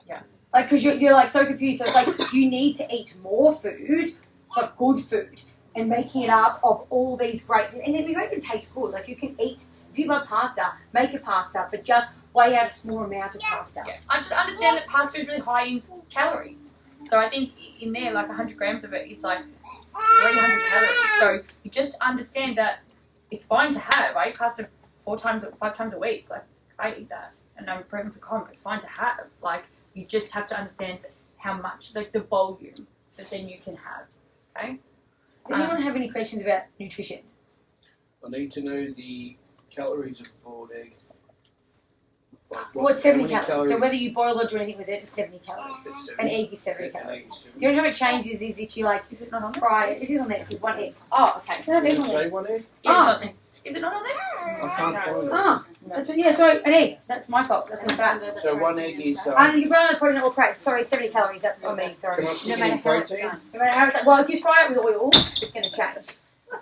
Yeah. Like, because you're like so confused. So it's like you need to eat more food, but good food, and making it up of all these great, and then you make it taste good. Like you can eat, if you love pasta, make a pasta, but just weigh out a small amount of pasta. Yeah. I just understand that pasta is really high in calories. So I think in there, like 100 grams of it is like 300 calories. So you just understand that it's fine to have. I eat pasta 5 times a week. Like I eat that, and I'm pregnant for common. It's fine to have. Like you just have to understand how much, like the volume that then you can have. Okay. Does anyone have any questions about nutrition? I need to know the calories of a boiled egg. Well, it's 70 how many calories. So whether you boil or do anything with it, it's 70 calories. It's An 70. egg is 70 An egg calories. is 70. The only time it changes is if you like Is it not on there? fry it. It is on there. It says 1 egg. Oh, okay. No, Does egg it on there. say 1 egg? Yeah, Ah. it's on there. Is it not on there? I can't find it. Ah, that's, yeah, sorry, an egg. That's my fault. That's my bad. So 1 egg is. And you run on a protein or crack. Sorry, 70 calories. That's on me. Sorry. Can I No stick it matter in how it's protein? done. No matter how it's done. Well, if you fry it with oil, it's going to change.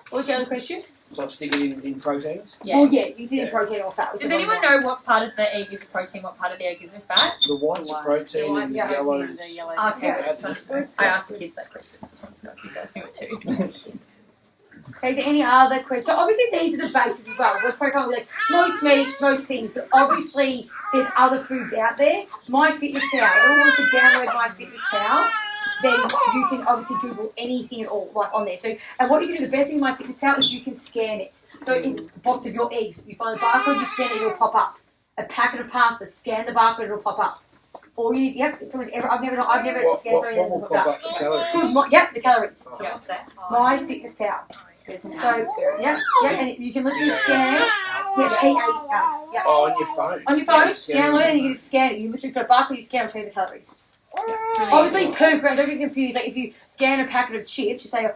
What was your other question? So I stick it in proteins? Yeah. Well, yeah, use it in protein or fat. which Does is anyone what know what part of the egg is protein, what part of the egg is fat? The whites are protein and the yellows. Okay, Yeah, just wanted to know. I asked the kids that question. Just wanted to know if you guys knew it too. Okay, is there any other questions? So obviously these are the basics as well. We're focusing on like most meats, most things, but obviously there's other foods out there. MyFitnessPal, everyone wants to download MyFitnessPal, then you can obviously Google anything at all like on there. So, and what you can do, the best thing in MyFitnessPal is you can scan it. So in a box of your eggs, you find the barcode, you scan it, it'll pop up. A packet of pasta, scan the barcode, it'll pop up. Or you need, yep, pretty much I've never What scanned something will that's pop popped up? The calories? up. Yep, the calories. Oh. Yeah, what's that? MyFitnessPal. So, yep, and you can literally scan it. Yeah, P-A-L. Yep. Oh, on your phone. On your phone, Yeah, scan download it it. and you just scan it. You literally got a barcode, you scan it, it'll tell you the calories. It's really Obviously, easy. per gram, don't get confused. Like, if you scan a packet of chips, you say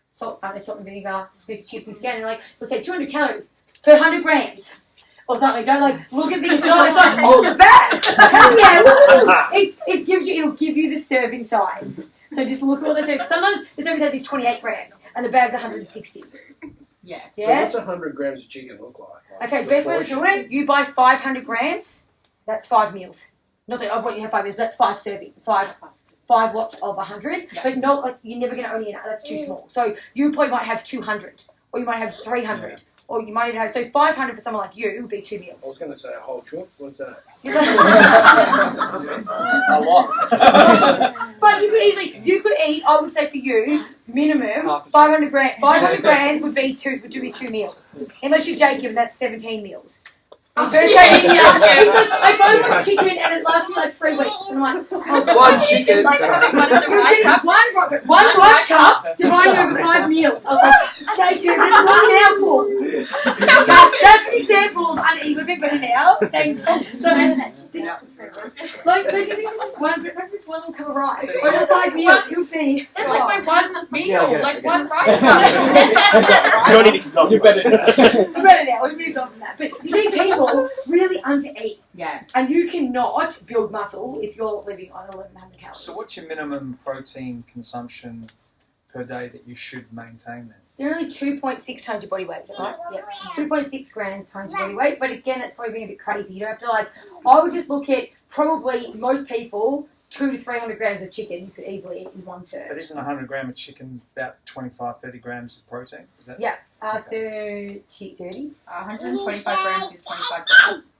salt and vinegar, piece of chips, and scan it, like, it'll say 200 calories per 100 grams. Or something. Don't like look at the inside. It's like, oh, the bag. Hell yeah! Woo! It gives you. It'll give you the serving size. So just look at what the serving. Sometimes the serving size is 28 grams and the bag's 160. Yeah. So Yeah. what's 100 grams of chicken look like? Okay. The Best way to do portion. it. You buy 500 grams. That's 5 meals. Not that I want you to have 5 meals. That's 5 serving. Five lots of 100. Yeah. But not like you're never going to only eat. That's too small. So you probably might have 200, or you might have 300. Or you might even have, so 500 for someone like you would be 2 I meals. was going to say a whole chook. What's that? A lot. But you could eat, I would say for you, minimum Half a 500 grams. 500 grams would be 2 meals. Unless you're Jacob, and that's 17 meals. Oh, First yeah, day, yeah. he's like, I got one chicken and it lasted like 3 weeks. And I'm like, oh, One chicken. Just like having one of the He was rice eating cups. one rice cup divided over 5 meals. I was like, Jacob, that's one mouthful. That's an example of uneven. We've been better now. Thanks. So, like, imagine this one little cup of rice. Over 5 meals, it would be. It's like my one meal, Yeah, I get it, like I get one it. rice cup. You don't need to keep talking. You better. We're better now. We've moved on from that. But you see, people really undereat. Yeah. And you cannot build muscle if you're living on 1,100 calories. So what's your minimum protein consumption per day that you should maintain then? It's generally 2.6 times your body weight, is that right? Yeah. 2.6 grams times your body weight. But again, that's probably being a bit crazy. You don't have to like, I would just look at probably most people, 200 to 300 grams of chicken you could easily eat in one serve. But isn't 100 gram of chicken about 25, 30 grams of protein? Is that? Yeah. 30. 125 grams is 25 grams.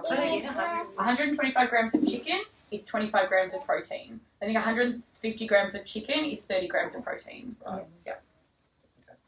So they get 100. 125 grams of chicken is 25 grams of protein. I think 150 grams of chicken is 30 grams of protein. Right. Yeah.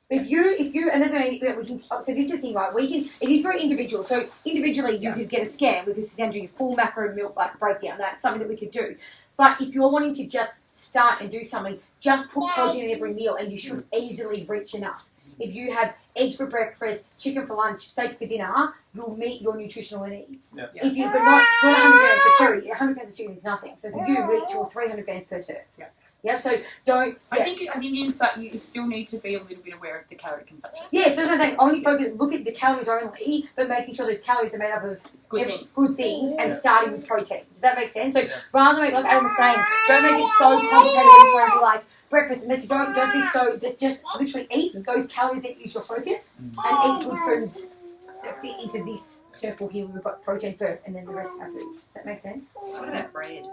If you, and that's what we can. So this is the thing, right? We can. It is very individual. So individually, you could get a scan. We could sit down and do your full macro milk breakdown. That's something that we could do. But if you're wanting to just start and do something, just put protein in every meal, and you should easily reach enough. If you have eggs for breakfast, chicken for lunch, steak for dinner, you'll meet your nutritional needs. Yeah. If you've got not 100 grams of curry, 100 grams of chicken is nothing. So for you, reach your 300 grams per serve. Yeah. Yep. So don't. I Yeah. think inside you still need to be a little bit aware of the calorie consumption. Yeah, so that's what I'm saying. Only focus, look at the calories only, but making sure those calories are made up of Good things. good things and starting with protein. Does that make sense? So Yeah. rather than make, like Adam was saying, don't make it so complicated when you're trying to be like breakfast, and like, don't be so, that just literally eat those calories that use your focus and eat good foods that fit into this circle here. We've got protein first and then the rest are foods. Does that make sense? What about bread?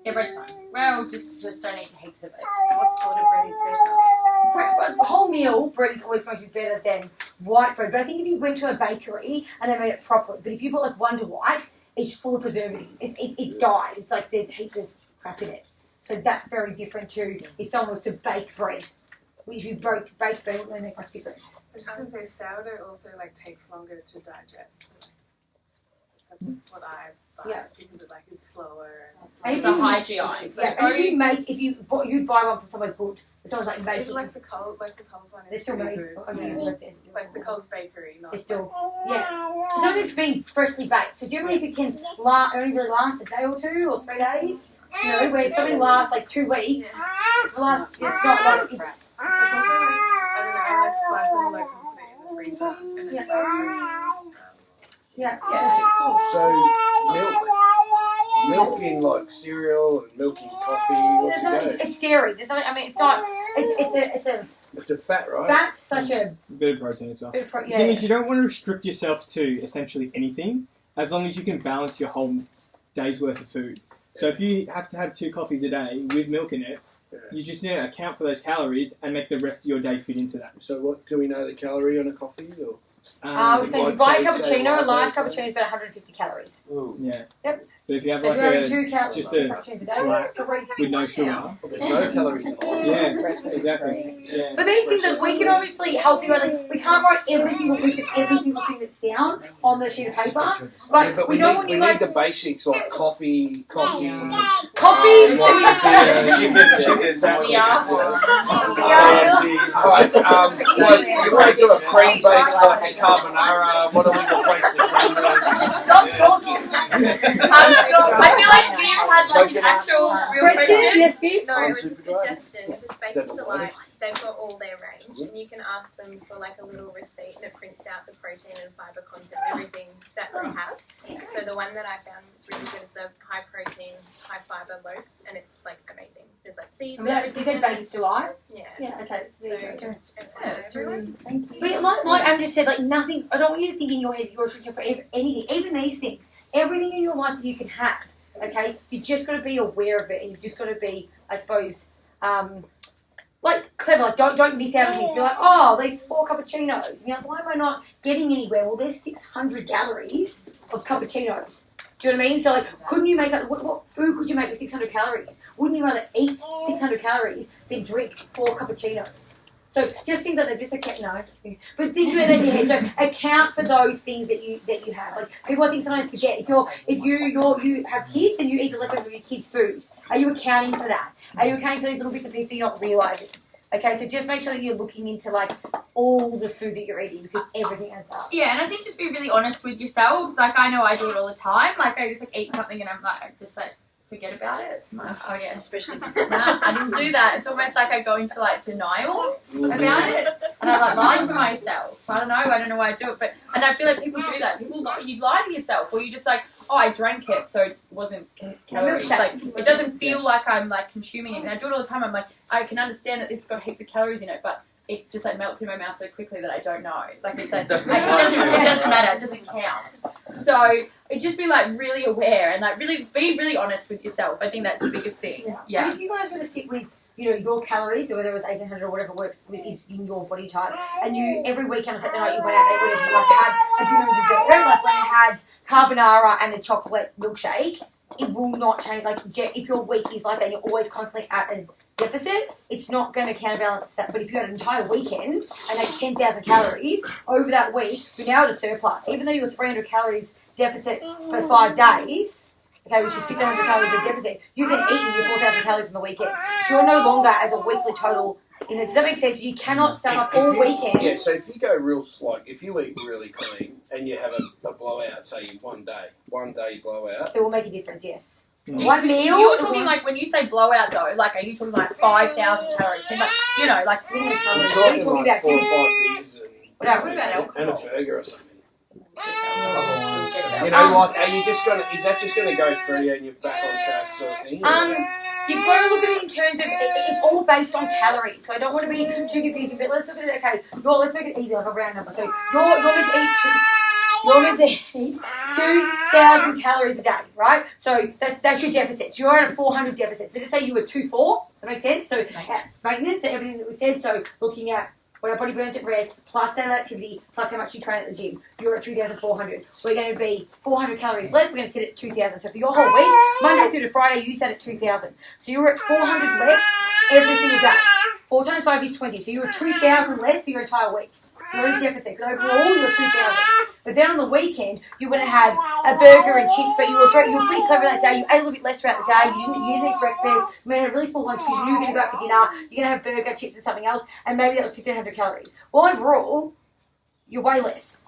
Yeah, bread's fine. Well, just don't eat heaps of it. What sort of bread is better? Whole meal bread is always going to be better than white bread. But I think if you went to a bakery and they made it properly, but if you put like Wonder White, it's full of preservatives. It's dyed. It's like there's heaps of crap in it. So that's very different to if someone was to bake bread. If you bake bread, it won't make much difference. I was just going to say sourdough also like takes longer to digest. That's what I Yeah. because it like is slower and And It's if a you- high GI. So Yeah, and if you buy one from somewhere good, it's always like It's making. like the Coles one They're is still pretty very. good. Like the Coles bakery, not They're still. Yeah. So some of it's been freshly baked. So generally, if it can only really last a day or 2 or 3 days, you know, where if something lasts like 2 weeks, it lasts. It's not like it's. It's also like, I don't know, I like slice them like and put it in the freezer and then Yeah. So milk in like cereal and milk in coffee. What's There's it nothing, go? it's dairy. There's nothing. I mean, it's not. It's a fat, right? That's such a bit of protein as well. bit of The thing yeah. is, you don't want to restrict yourself to essentially anything, as long as you can balance your whole day's worth of food. So if you have to have 2 coffees a day with milk in it, you just need to account for those calories and make the rest of your day fit into that. So what do we know the calorie on a coffee? Or If you buy a Like, say, cappuccino, a large latte, cappuccino is about 150 calories. Yeah. Yep. But if you have So if like you're having a 2 calories, just 2 a cappuccinos a day, black that's 3 with no sugar. there's no calories in it. Yeah, exactly. Yeah. But these things that we can obviously help you. Like we can't write every single list of every single thing that's down on the sheet of paper. Yeah, But but we don't need, want we you need guys the basics like coffee. coffee. Chicken sandwich. We are. Alright, like you want to do a cream base like a carbonara. What do we replace the cream with? Stop talking. I feel like we've had like an actual real Preston, question. yes, Viv? No, it was a Superguide. suggestion because Baker's Delight, they've got all their range, and you can ask them for like a little receipt, and it prints out the protein and fibre content, everything that they have. So the one that I found was really good. It's a high protein, high fibre loaf, and it's like amazing. There's like seeds. You said Baker's Delight? Yeah. Yeah, okay. So just That's really Thank you. But like Em just said, like nothing, I don't want you to think in your head that you're restricted for anything, even these things. Everything in your life that you can have, okay? You just got to be aware of it, and you've just got to be, I suppose, like clever. Like don't miss out on things. Be like, oh, these 4 cappuccinos. And you're like, why am I not getting anywhere? Well, there's 600 calories of cappuccinos. Do you know what I mean? So like, couldn't you make what food could you make with 600 calories? Wouldn't you rather eat 600 calories than drink 4 cappuccinos? So just things like that, just account. No, but think about that in your head. So account for those things that you have. Like people, I think sometimes forget. If you have kids and you eat the leftovers of your kids' food, are you accounting for that? Are you accounting for these little bits and pieces you're not realizing? Okay, so just make sure that you're looking into like all the food that you're eating because everything adds up. Yeah, and I think just be really honest with yourselves. Like I know I do it all the time. Like I just like eat something and I'm like just like forget about it. I'm like, oh yeah, especially nah, I didn't do that. It's almost like I go into like denial about it, and I like lie to myself. I don't know why I do it, but and I feel like people do that. You lie to yourself, or you just like, oh, I drank it, so it wasn't calories. Like it doesn't feel like I'm like consuming it. And I do it all the time. I'm like, I can understand that this has got heaps of calories in it, but it just like melts in my mouth so quickly that I don't know. Like it doesn't matter. It doesn't count. So it just be like really aware and like really be really honest with yourself. I think that's the biggest thing. Yeah. But if you guys were to sit with, you know, your calories, or whether it was 1800 or whatever works with is in your body type, and you every weekend or Saturday night you went out and ate whatever, like had a dinner and dessert, like when you had carbonara and a chocolate milkshake, it will not change. Like if your week is like that, and you're always constantly at a deficit, it's not going to counterbalance that. But if you had an entire weekend and ate 10,000 calories over that week, you're now at a surplus. Even though you were 300 calories deficit for 5 days, okay, which is 1,500 calories of deficit, you've then eaten your 4,000 calories on the weekend. So you're no longer as a weekly total. Does that make sense? You cannot stuff up all weekend. Yeah, so if you go real, like, if you eat really clean and you have a blowout, say one day blowout. It will make a difference, yes. You- One meal. You're talking like when you say blowout though, like are you talking like 5,000 calories? Like, you know, like We're You're talking talking about like 4 or 5 beers What about and a burger or something. Otherwise, You know, like, are you just gonna? Is that just gonna go through you and you're back on track, sort of thing? You've got to look at it in terms of it's all based on calories. So I don't want to be too confusing, but let's look at it. Okay, let's make it easy, like a round number. So you're meant to eat 2,000 calories a day, right? So that's your deficit. So you're at a 400 deficit. So let's say you were 2,400. Does that make sense? So maintenance, so everything that we said. So looking at what our body burns at rest, plus daily activity, plus how much you train at the gym, you're at 2,400. We're going to be 400 calories less, we're going to sit at 2,000. So for your whole week, Monday through to Friday, you sat at 2,000. So you're at 400 less every single day. 4 times 5 is 20. So you're at 2,000 less for your entire week. You're in a deficit because overall you're 2,000. But then on the weekend, you're going to have a burger and chips, but you were pretty clever that day. You ate a little bit less throughout the day. You didn't eat breakfast. You had a really small lunch because you knew you were going to go out for dinner. You're going to have burger, chips, and something else, and maybe that was 1,500 calories. Well, overall, you're way less.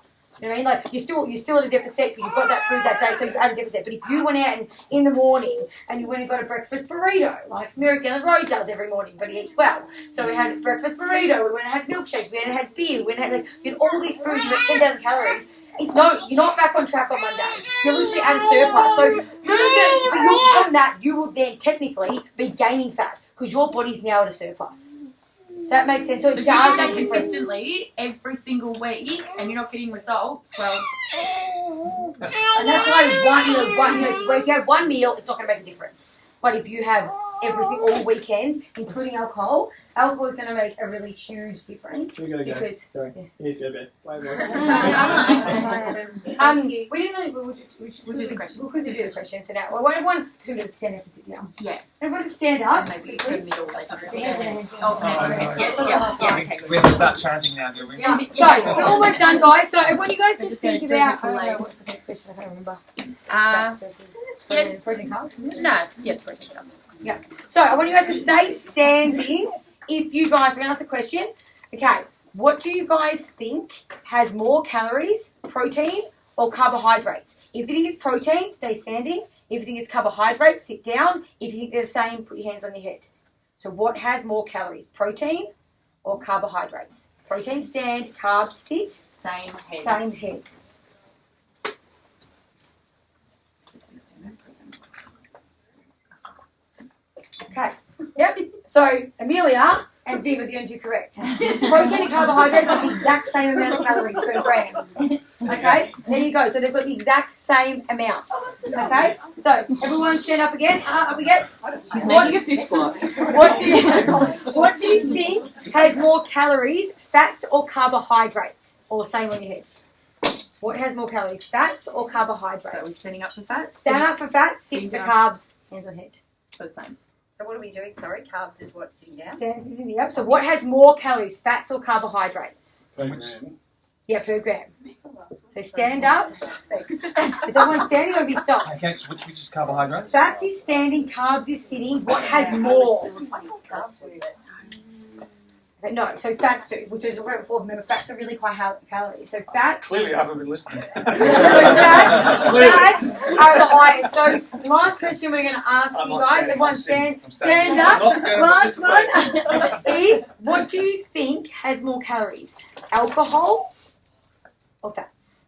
You know what I mean? Like you're still at a deficit because you've got that food that day, so you're at a deficit. But if you went out in the morning and you went and got a breakfast burrito, like Merrick Road does every morning, but he eats well. So we had a breakfast burrito, we went and had milkshakes, we went and had beer, we went and had you had all these foods, you got 10,000 calories. No, you're not back on track on Monday. You're literally at a surplus. So from that, you will then technically be gaining fat because your body's now at a surplus. Does that make sense? So it So does do that make a difference. consistently every single week, and you're not getting results. Well, And that's why if you have one meal, it's not going to make a difference. But if you have every single all weekend, including alcohol is going to make a really huge difference. We gotta go. Because Sorry. He needs to go to bed. Wait, we didn't really. We'll do the question. We'll do the question. So now, well, everyone to stand up and sit down. yeah. Everyone to stand up. And maybe the middle. Okay. We have to start chanting now, do we? Yeah. So we're almost done, guys. So what do you guys We're just think gonna about? drink it late. What's the next question? I can't remember. Uh, Versus frozen carbs. no, yeah, it's breaking up. So I want you guys to stay standing. If you guys, we're going to ask a question. Okay, what do you guys think has more calories, protein or carbohydrates? If you think it's protein, stay standing. If you think it's carbohydrates, sit down. If you think they're the same, put your hands on your head. So what has more calories, protein or carbohydrates? Protein stand, carbs sit, Same head. same head. Okay. Yep. So Amelia and Viv are the only two correct. Protein and carbohydrates have the exact same amount of calories per gram. Okay. There you go. So they've got the exact same amount. Okay. So everyone stand up again. Up we go. She's making us do squat. What do you think has more calories, fats or carbohydrates? Or same on your head. What has more calories, fats or So we're carbohydrates? standing up for fats. Stand up for fats, sit for carbs, hands on head. So the same. So what are we doing? Sorry, carbs is what, sitting down? Stands is in the up. So what has more calories, fats or carbohydrates? Yeah, per gram. So stand up. Thanks. If everyone's standing, or be stopped. Okay, so which is carbohydrates? Fats is standing, carbs is sitting. What has more? No, so fats do, which is what before. Remember, fats are really high calories. So fats. Clearly, I haven't been listening. So fats are the highest. So the last question we're going to ask you guys, everyone stand up. Last one is, what do you think has more calories? Alcohol or fats?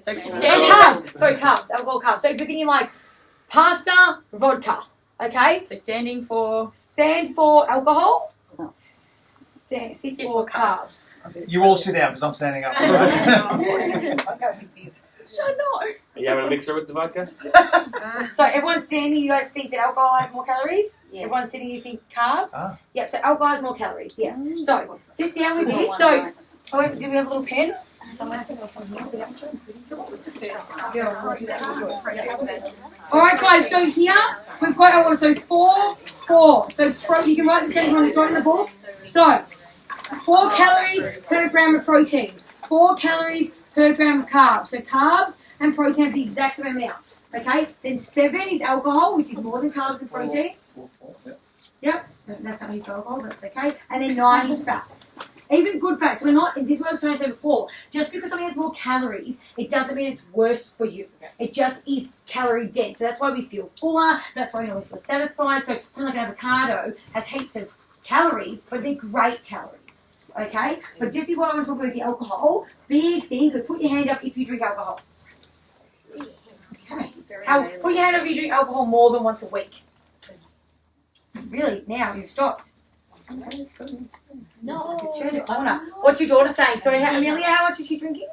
So Carbs. Sorry, carbs. Alcohol, carbs. So if you're thinking like pasta, vodka, okay? So standing for Stand for alcohol. Sit for carbs. You all sit down because I'm standing up. So no. Are you having a mixer with the vodka? So everyone's standing, you guys think that alcohol has more calories? Yes. Everyone's sitting, you think carbs? Ah. Yep, so alcohol has more calories, yes. So sit down with this. So, do we have a little pen? I think there was some here. So what was the first one? Yeah, we'll do that. Alright guys, so here we've got, so 4. So you can write the sentence on the right in the book. So, 4 calories per gram of protein. 4 calories per gram of carbs. So carbs and protein have the exact same amount. Okay? Then 7 is alcohol, which is more than carbs and protein. Yep. That's not use alcohol, that's okay. And then 9 is fats. Even good fats. We're not, this is what I was trying to say before. Just because something has more calories, it doesn't mean it's worse for you. It just is calorie dense. So that's why we feel fuller. That's why we feel satisfied. So something like an avocado has heaps of calories, but they're great calories. Okay? But this is what I want to talk about the alcohol. Big thing, but put your hand up if you drink alcohol. Okay. Put your hand up if you drink alcohol more than once a week. Really? Now you've stopped. No. Turn it on. What's your daughter saying? So Amelia, how much is she drinking?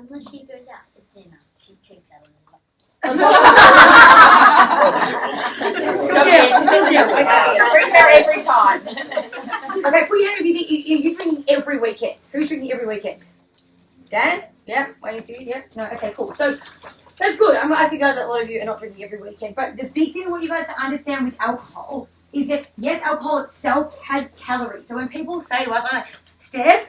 When she goes out for dinner, she drinks out of Drink her every time. Okay, put your hand up if you're drinking every weekend. Who's drinking every weekend? Dan? Yeah, waiting for you. Yeah. No. Okay. Cool. So that's good. I'm actually glad that a lot of you are not drinking every weekend. But the big thing I want you guys to understand with alcohol is that yes, alcohol itself has calories. So when people say to us, I'm like, Steph,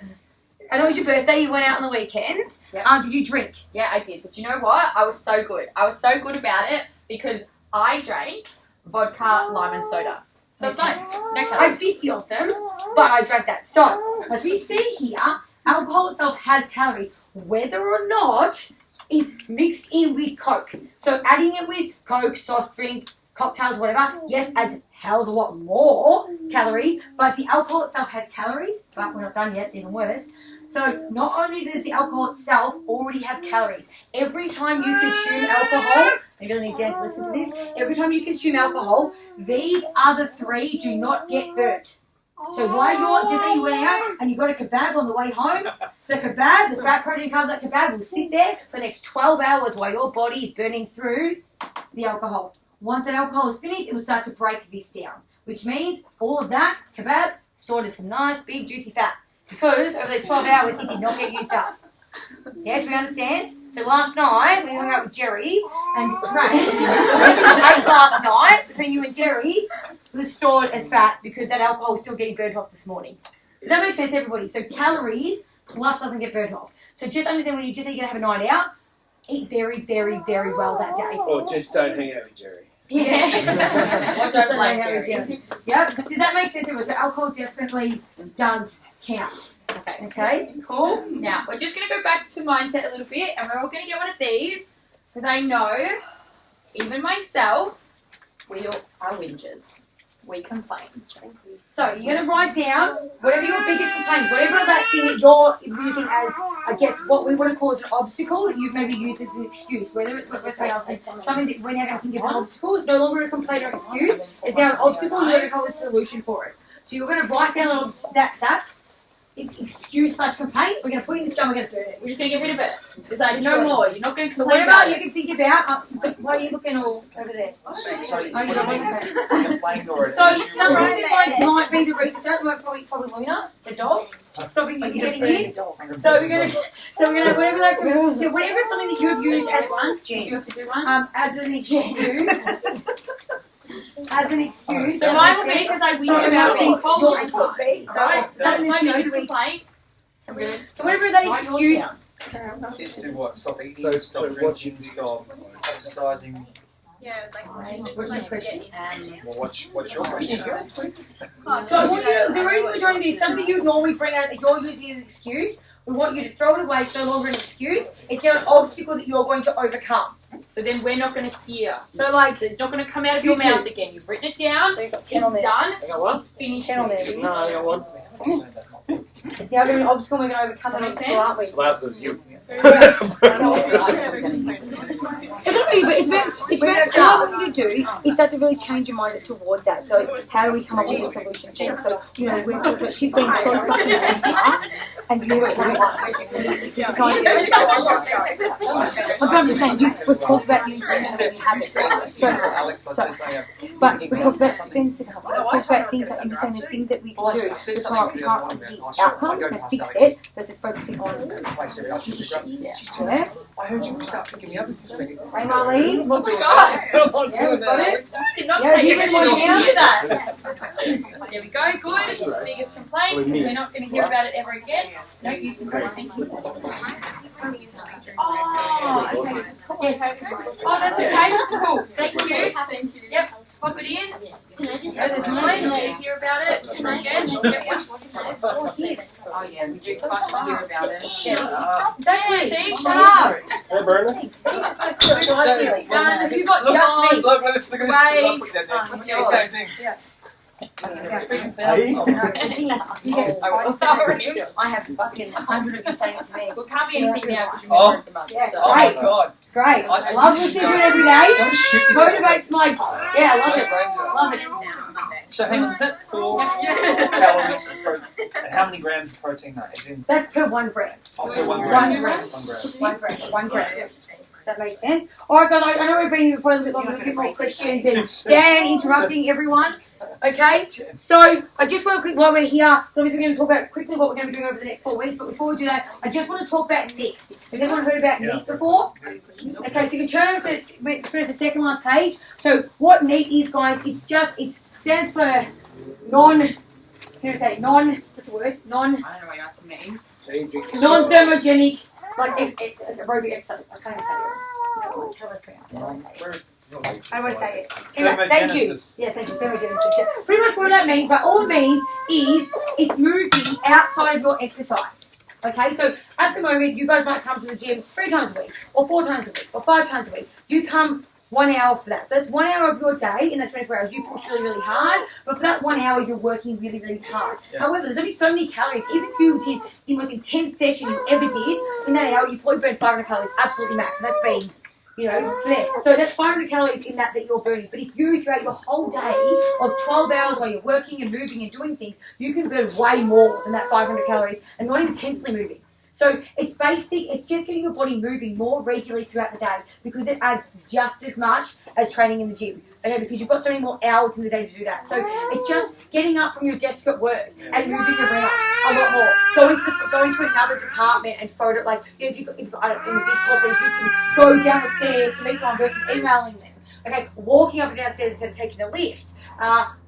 I know it was your birthday. You went out on the weekend. Yeah. Did you drink? Yeah, I did. But you know what? I was so good. I was so good about it because I drank vodka, lime, and soda. So it's fine. No I calories. had 50 of them, but I drank that. So, as we see here, alcohol itself has calories, whether or not it's mixed in with Coke. So, adding it with Coke, soft drink, cocktails, whatever, yes, adds a hell of a lot more calories, but the alcohol itself has calories, but we're not done yet, even worse. So, not only does the alcohol itself already have calories, every time you consume alcohol, I really need Dan to listen to this, every time you consume alcohol, these other three do not get burnt. So while you're, just say you went out and you got a kebab on the way home, the kebab, the fat protein carbs of that kebab will sit there for the next 12 hours while your body is burning through the alcohol. Once that alcohol is finished, it will start to break this down, which means all of that kebab stored as some nice, big, juicy fat. Because over those 12 hours, it did not get used up. Yeah, do we understand? So last night, when you hung out with Jerry and Frank, ate last night, between you and Jerry, was stored as fat because that alcohol was still getting burnt off this morning. Does that make sense, everybody? So calories plus doesn't get burnt off. So just understand when you just say you're going to have a night out, eat very, very, very well that day. Or just don't hang out with Jerry. Yeah. Watch out for Jerry. Yep. Does that make sense, everybody? So alcohol definitely does count. Okay, cool. Now, we're just going to go back to mindset a little bit, and we're all going to get one of these, because I know, even myself, we all are whingers. We complain. So you're going to write down whatever your biggest complaint, whatever that thing that you're using as, I guess, what we want to call as an obstacle that you've maybe used as an excuse, whether it's what we're saying, something that we're now going to think of an obstacle is no longer a complaint or an excuse, it's now an obstacle and you're going to come up with a solution for it. So you're going to write down that excuse / complaint, we're going to put it in this jar, we're going to burn it. We're just going to get rid of it. There's like No more. You're not going to So complain whatever about you it. can think about, why are you looking all over there? So Oh, you you're not looking at it. complained or an So issue something or that might be the reason, so that probably Luna, the dog, stopping you from getting in. So we're gonna whatever that whatever something that you've used as one, You have to do one. as an excuse. As an excuse. So mine will be because I whinge about being cold all the time. Right? So that's my biggest complaint. So whatever that excuse. is to what? Stop eating, So stop what's drinking, stop exercising. Yeah, like just What's like your to get question? into Well, what's your question? So I want you, the reason we're doing this, something you normally bring out that you're using as an excuse, we want you to throw it away. It's no longer an excuse. It's now an obstacle that you're going to overcome. So then we're not going to hear. So like, It's not going to come out of your You too. mouth again. You've written it down. It's 10 on there. done. I got one. It's finished. 10 on there. No, I got one. it's now going to be an obstacle. We're going to overcome that Makes obstacle, aren't we? So last was you. It's very what we need to do is start to really change your mindset towards that. So how do we come up with a solution to it? So, you know, we've talked about she's being so fucking here and you were doing once. I'm just saying, we've talked about the intentions and habits. But we talked about expensive we talked about things like, I'm just saying there's things that we can do to come up with the outcome and fix it versus focusing on yeah. I heard you start thinking the other thing. Hey Marlene. Oh my god. I'm Yeah, we've got it. Did not Yeah, say you you can want do to it hear that. There we go. Good. Biggest complaint. We're not going to hear about it ever again. So you can go. Thank you. Oh, okay. Oh, that's okay. Cool. Thank you. Thank you. Yep. Pop it in. So there's mine. So you hear about it again. Oh yeah, we do fucking hear about it. Don't see? Shut up. Hey, Bernie. Done. You got just me. Look at this. Look at this. Wait. I'll put that there. It's the same thing. I have fucking 100 of you saying it to me. Well, can't be anything now because you Oh. remember the month. Yeah, So. Oh my Great. god. It's great. I love listening to it every day. Shoot yourself. Motivates my. Yeah, I love it. Love it. So hang on, is that 4 calories of protein? And how many grams of protein that is in? That's per 1 gram. Okay, 1 1 gram. gram. 1 gram. 1 gram. 1 gram. Does that make sense? Alright guys, I know we've been here for a little bit longer with a few more questions and Dan interrupting everyone. Okay? So, I just want to quickly, while we're here, obviously we're going to talk about quickly what we're going to be doing over the next 4 weeks, but before we do that, I just want to talk about NEAT. Has anyone heard about NEAT before? Okay, so you can turn over to the second last page. So, what NEAT is, guys, it stands for What's the word? I don't know what you're asking me. Non-thermogenic, like aerobic exercise. I can't even say it. How do I pronounce it? How do I say it? Anyway, thank you. Yeah, thank you. Thermogenesis. Yeah. Pretty much what that means, but all it means is it's moving outside of your exercise. Okay, so at the moment, you guys might come to the gym 3 times a week, or 4 times a week, or 5 times a week. You come 1 hour for that. So that's 1 hour of your day in that 24 hours. You push really, really hard, but for that 1 hour, you're working really, really hard. Yeah. However, there's only so many calories. Even if you did the most intense session you ever did, in that hour, you probably burn 500 calories, absolutely max. And that's being, there. So that's 500 calories in that you're burning. But if you, throughout your whole day of 12 hours while you're working and moving and doing things, you can burn way more than that 500 calories and not intensely moving. So it's basic, it's just getting your body moving more regularly throughout the day because it adds just as much as training in the gym. Okay, because you've got so many more hours in the day to do that. So it's just getting up from your desk at work and moving around a lot more. Going to another department and photo, like, if you've got, in a big corporate, if you can go down the stairs to meet someone versus emailing them. Okay, walking up and down stairs instead of taking a lift.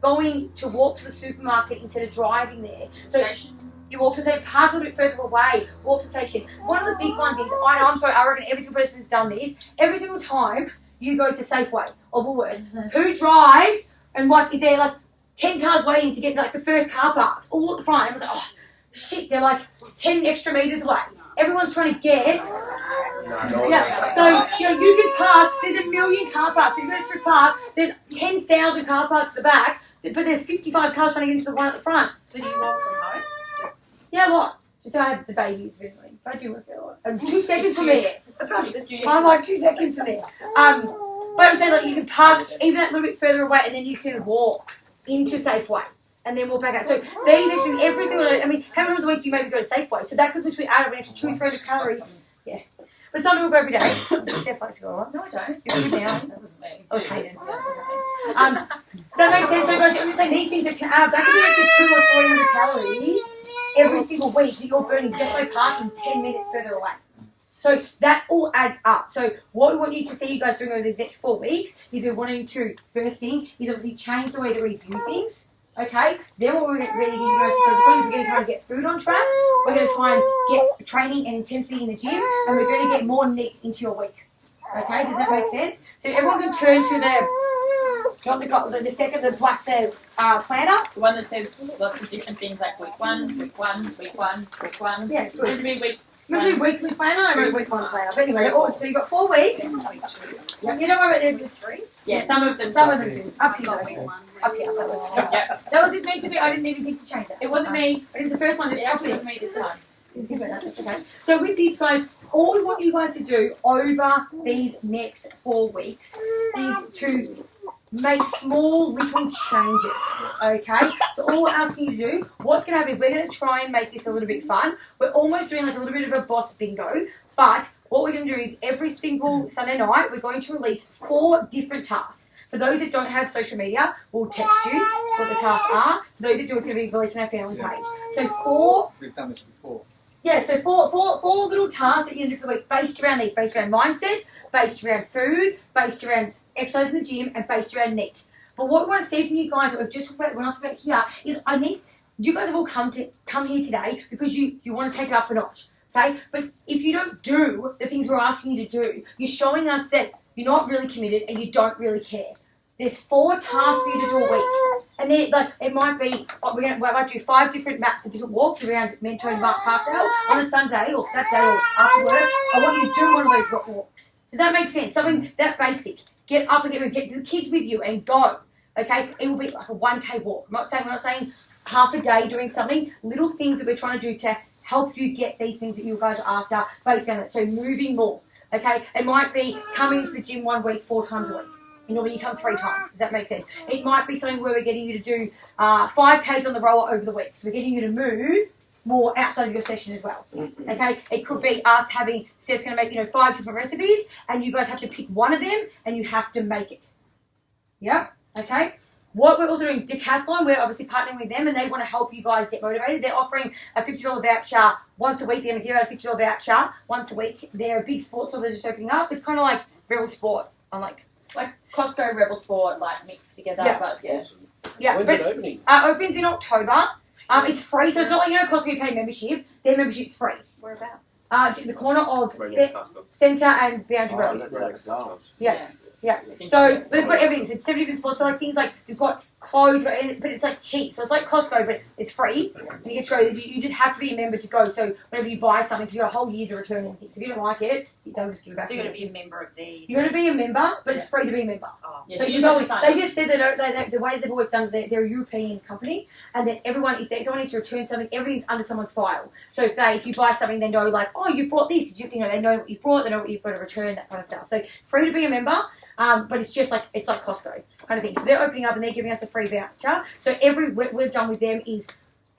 Going to walk to the supermarket instead of driving there. So you walk to the station, park a little bit further away, walk to the station. One of the big ones is, I reckon every single person has done this. Every single time you go to Safeway or Woolworths, who drives and is there like 10 cars waiting to get like the first car parked all at the front? Everyone's like, oh shit, they're like 10 extra meters away. Everyone's trying to get. Yeah. So you can park. There's a million car parks. If you go to the park, there's 10,000 car parks at the back, but there's 55 cars trying to get into the one at the front. So do you walk from home? Yeah, well, just so I have the babies, really. But I do work there a lot. 2 seconds from there. That's not an excuse. I'm like 2 seconds from there. But I'm saying, like, you can park even a little bit further away, and then you can walk into Safeway, and then walk back out. So these actually every single day. I mean, how many times a week do you maybe go to Safeway? So that could literally add up an extra 200-300 calories. Yeah. But some people go every day. Steph likes to go a lot. No, I don't. You're good now. That wasn't me. I was hating. That makes sense. So guys, I'm just saying these things that can add up. That could be up to 200 or 300 calories every single week that you're burning just by parking 10 minutes further away. So that all adds up. So what we want you to see you guys doing over these next 4 weeks is we're wanting to, first thing, is obviously change the way that we view things. Okay? Then what we're really getting you guys to focus on is we're going to try and get food on track. We're going to try and get training and intensity in the gym. And we're going to get more NEAT into your week. Okay? Does that make sense? So everyone can turn to the black planner. The one that says lots of different things like week 1, week 1, week 1, week 1. Yeah, it's good. Week You want to do weekly planner? I wrote week 1 planner. But anyway, so you've got 4 weeks. Yeah, you know what? There's just 3. Yeah, some of them do. Up here. Up here. That was just meant to be. I didn't even think to change that. It wasn't me. I did the first one. Just actually was me this time. That's okay. So with these guys, all we want you guys to do over these next 4 weeks is to make small little changes, okay? So all we're asking you to do, what's going to happen is we're going to try and make this a little bit fun. We're almost doing like a little bit of a boss bingo, but what we're going to do is every single Sunday night, we're going to release 4 different tasks. For those that don't have social media, we'll text you what the tasks are. For those that do, it's going to be released on our family page. So 4... We've done this before. Yeah, so four little tasks that you're going to do for the week based around these, based around mindset, based around food, based around exercise in the gym, and based around NEAT. But what we want to see from you guys, what we've just talked about, when I was about here, is I need you guys have all come here today because you want to take it up a notch, okay? But if you don't do the things we're asking you to do, you're showing us that you're not really committed and you don't really care. There's 4 tasks for you to do a week. And then, like, it might be, we're about to do 5 different maps of different walks around Mentone Parkdale on a Sunday or Saturday or after work. I want you to do one of those walks. Does that make sense? Something that basic. Get up and get the kids with you and go. Okay? It will be like a 1K walk. We're not saying half a day doing something. Little things that we're trying to do to help you get these things that you guys are after based on that. So moving more. Okay? It might be coming to the gym 1 week 4 times a week. And normally you come 3 times. Does that make sense? It might be something where we're getting you to do 5Ks on the roller over the week. So we're getting you to move more outside of your session as well. Okay? It could be us having, Steph's going to make 5 different recipes and you guys have to pick one of them and you have to make it. Yep. Okay? What we're also doing, Decathlon, we're obviously partnering with them and they want to help you guys get motivated. They're offering a $50 voucher once a week. They're going to give out a $50 voucher once a week. They're a big sports store. They're just opening up. It's kind of like Rebel Sport. I'm like Costco Rebel Sport, like mixed together. Yeah. But yeah. Awesome. Yeah. When's it opening? Opens in October. It's free, so it's not like Costco you pay membership. Their membership's free. Whereabouts? The corner of Right next to Costco. Centre and Boundary Road. Right next to Costco. Yeah. So, but they've got everything. So it's 7 different spots. So like things like they've got clothes, but it's like cheap. So it's like Costco, but it's free. And you get to go. You just have to be a member to go. So whenever you buy something, because you got a whole year to return anything. So if you don't like it, they'll just give it back. So you've got to be a member of these. You're going to be a member, but it's free to be a member. Oh. Yeah, So you you just have know, to sign they just said that the way they've always done it, they're a European company, and then everyone, if someone needs to return something, everything's under someone's file. So if you buy something, they know like, oh, you brought this. They know what you brought. They know what you've got to return, that kind of stuff. So free to be a member. But it's just like Costco kind of thing. So they're opening up and they're giving us a free voucher. So what we've done with them is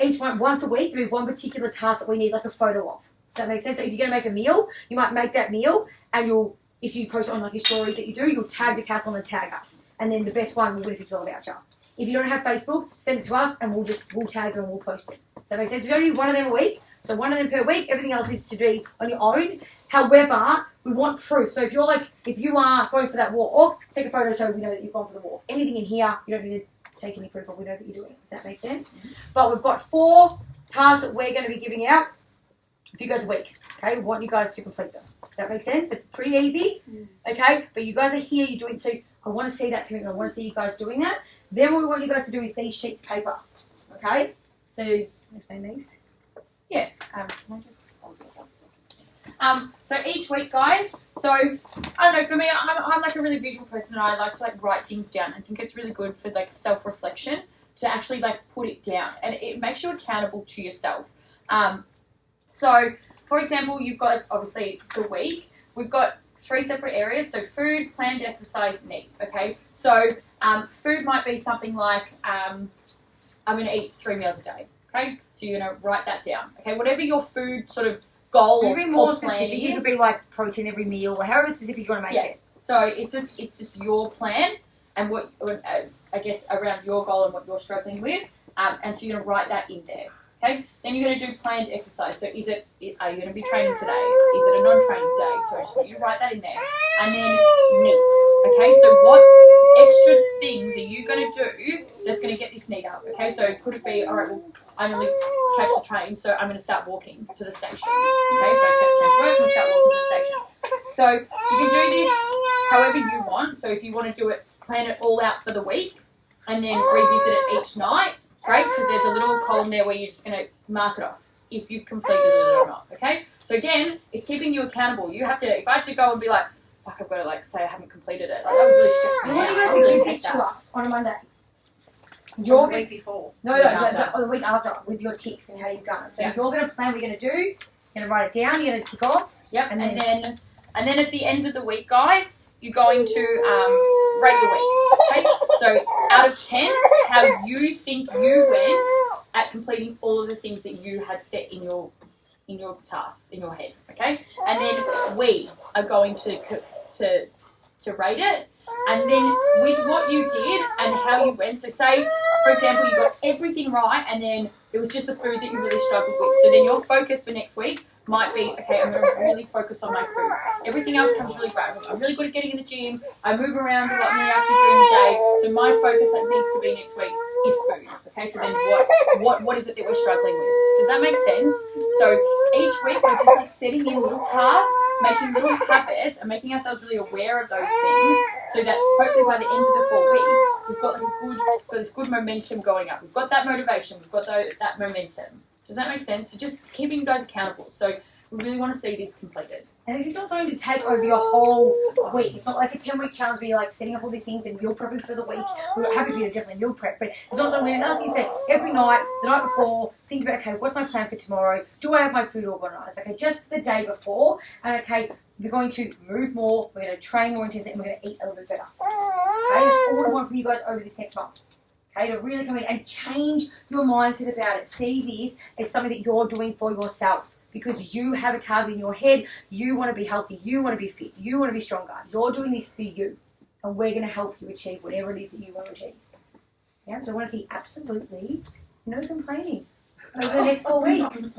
each one once a week there'll be one particular task that we need like a photo of. Does that make sense? So if you're going to make a meal, you might make that meal, and if you post it on like your stories that you do, you'll tag Decathlon and tag us, and then the best one will win a $50 voucher. If you don't have Facebook, send it to us and we'll tag them and we'll post it. Does that make sense? There's only one of them a week. So one of them per week. Everything else is to be on your own. However, we want proof. So if you are going for that walk, take a photo so we know that you've gone for the walk. Anything in here, you don't need to take any proof of. We know that you're doing it. Does that make sense? But we've got 4 tasks that we're going to be giving out a few guys a week. Okay, we want you guys to complete them. Does that make sense? It's pretty easy. Okay, but you guys are here. You're doing so. I want to see that commitment. I want to see you guys doing that. Then what we want you guys to do is these sheets of paper. Okay, so explain these. Yeah. Can I just hold this up? So each week, guys. So I don't know. For me, I'm like a really visual person, and I like to like write things down. I think it's really good for like self-reflection to actually like put it down, and it makes you accountable to yourself. So for example, you've got obviously the week. We've got 3 separate areas. So food, planned exercise, need. Okay. So food might be something like I'm going to eat 3 meals a day. Okay. So you're going to write that down. Okay. Whatever your food sort of goal You can be more or plan specific. You is. could be like protein every meal, or however specific you want to make it. So it's just your plan and what I guess around your goal and what you're struggling with, and so you're gonna write that in there. Okay. Then you're gonna do planned exercise. So are you gonna be training today? Is it a non-training day? So I just want you to write that in there, and then neat. Okay. So what extra things are you gonna do that's gonna get this neat up? Okay. So could it be all right? Well, I'm going to catch the train, so I'm going to start walking to the station. Okay, so I catch the train to work and start walking to the station. So you can do this however you want. So if you want to do it, plan it all out for the week, and then revisit it each night. Great, because there's a little column there where you're just going to mark it off if you've completed it or not. Okay, so again, it's keeping you accountable. You have to. If I had to go and be like, fuck, I've got to like say I haven't completed it. Like, that would really stress me I want you out. guys I to really give hate this to that. us on a Monday. The You're week before. No, the week after with your ticks and how you've done it. So Yeah. you're going to plan what you're going to do. You're going to write it down. You're going to tick off. Yep, And and then at the end of the week, guys, you're going to rate your week. Okay, so out of 10, how you think you went at completing all of the things that you had set in your tasks in your head. Okay, and then we are going to rate it. And then with what you did and how you went, so say, for example, you got everything right and then it was just the food that you really struggled with. So then your focus for next week might be, okay, I'm going to really focus on my food. Everything else comes really great. I'm really good at getting in the gym. I move around a lot in the afternoon during the day. So my focus that needs to be next week is food. Okay, so then what is it that we're struggling with? Does that make sense? So each week we're just like setting in little tasks, making little habits, and making ourselves really aware of those things, so that hopefully by the end of the 4 weeks we've got this good momentum going up. We've got that motivation. We've got that momentum. Does that make sense? So just keeping you guys accountable. So we really want to see this completed. And this is not something to take over your whole week. It's not like a 10-week challenge where you're like setting up all these things and meal prepping for the week. We're happy for you to definitely meal prep, but it's not something we're asking you for every night, the night before. Think about, okay, what's my plan for tomorrow? Do I have my food organised? Okay, just the day before. And okay, we're going to move more, we're going to train more intensely, and we're going to eat a little bit better. Okay, that's all I want from you guys over this next month. Okay, to really come in and change your mindset about it. See this as something that you're doing for yourself. Because you have a target in your head, you want to be healthy, you want to be fit, you want to be stronger. You're doing this for you. And we're going to help you achieve whatever it is that you want to achieve. Yeah, so I want to see absolutely no complaining over the next 4 weeks.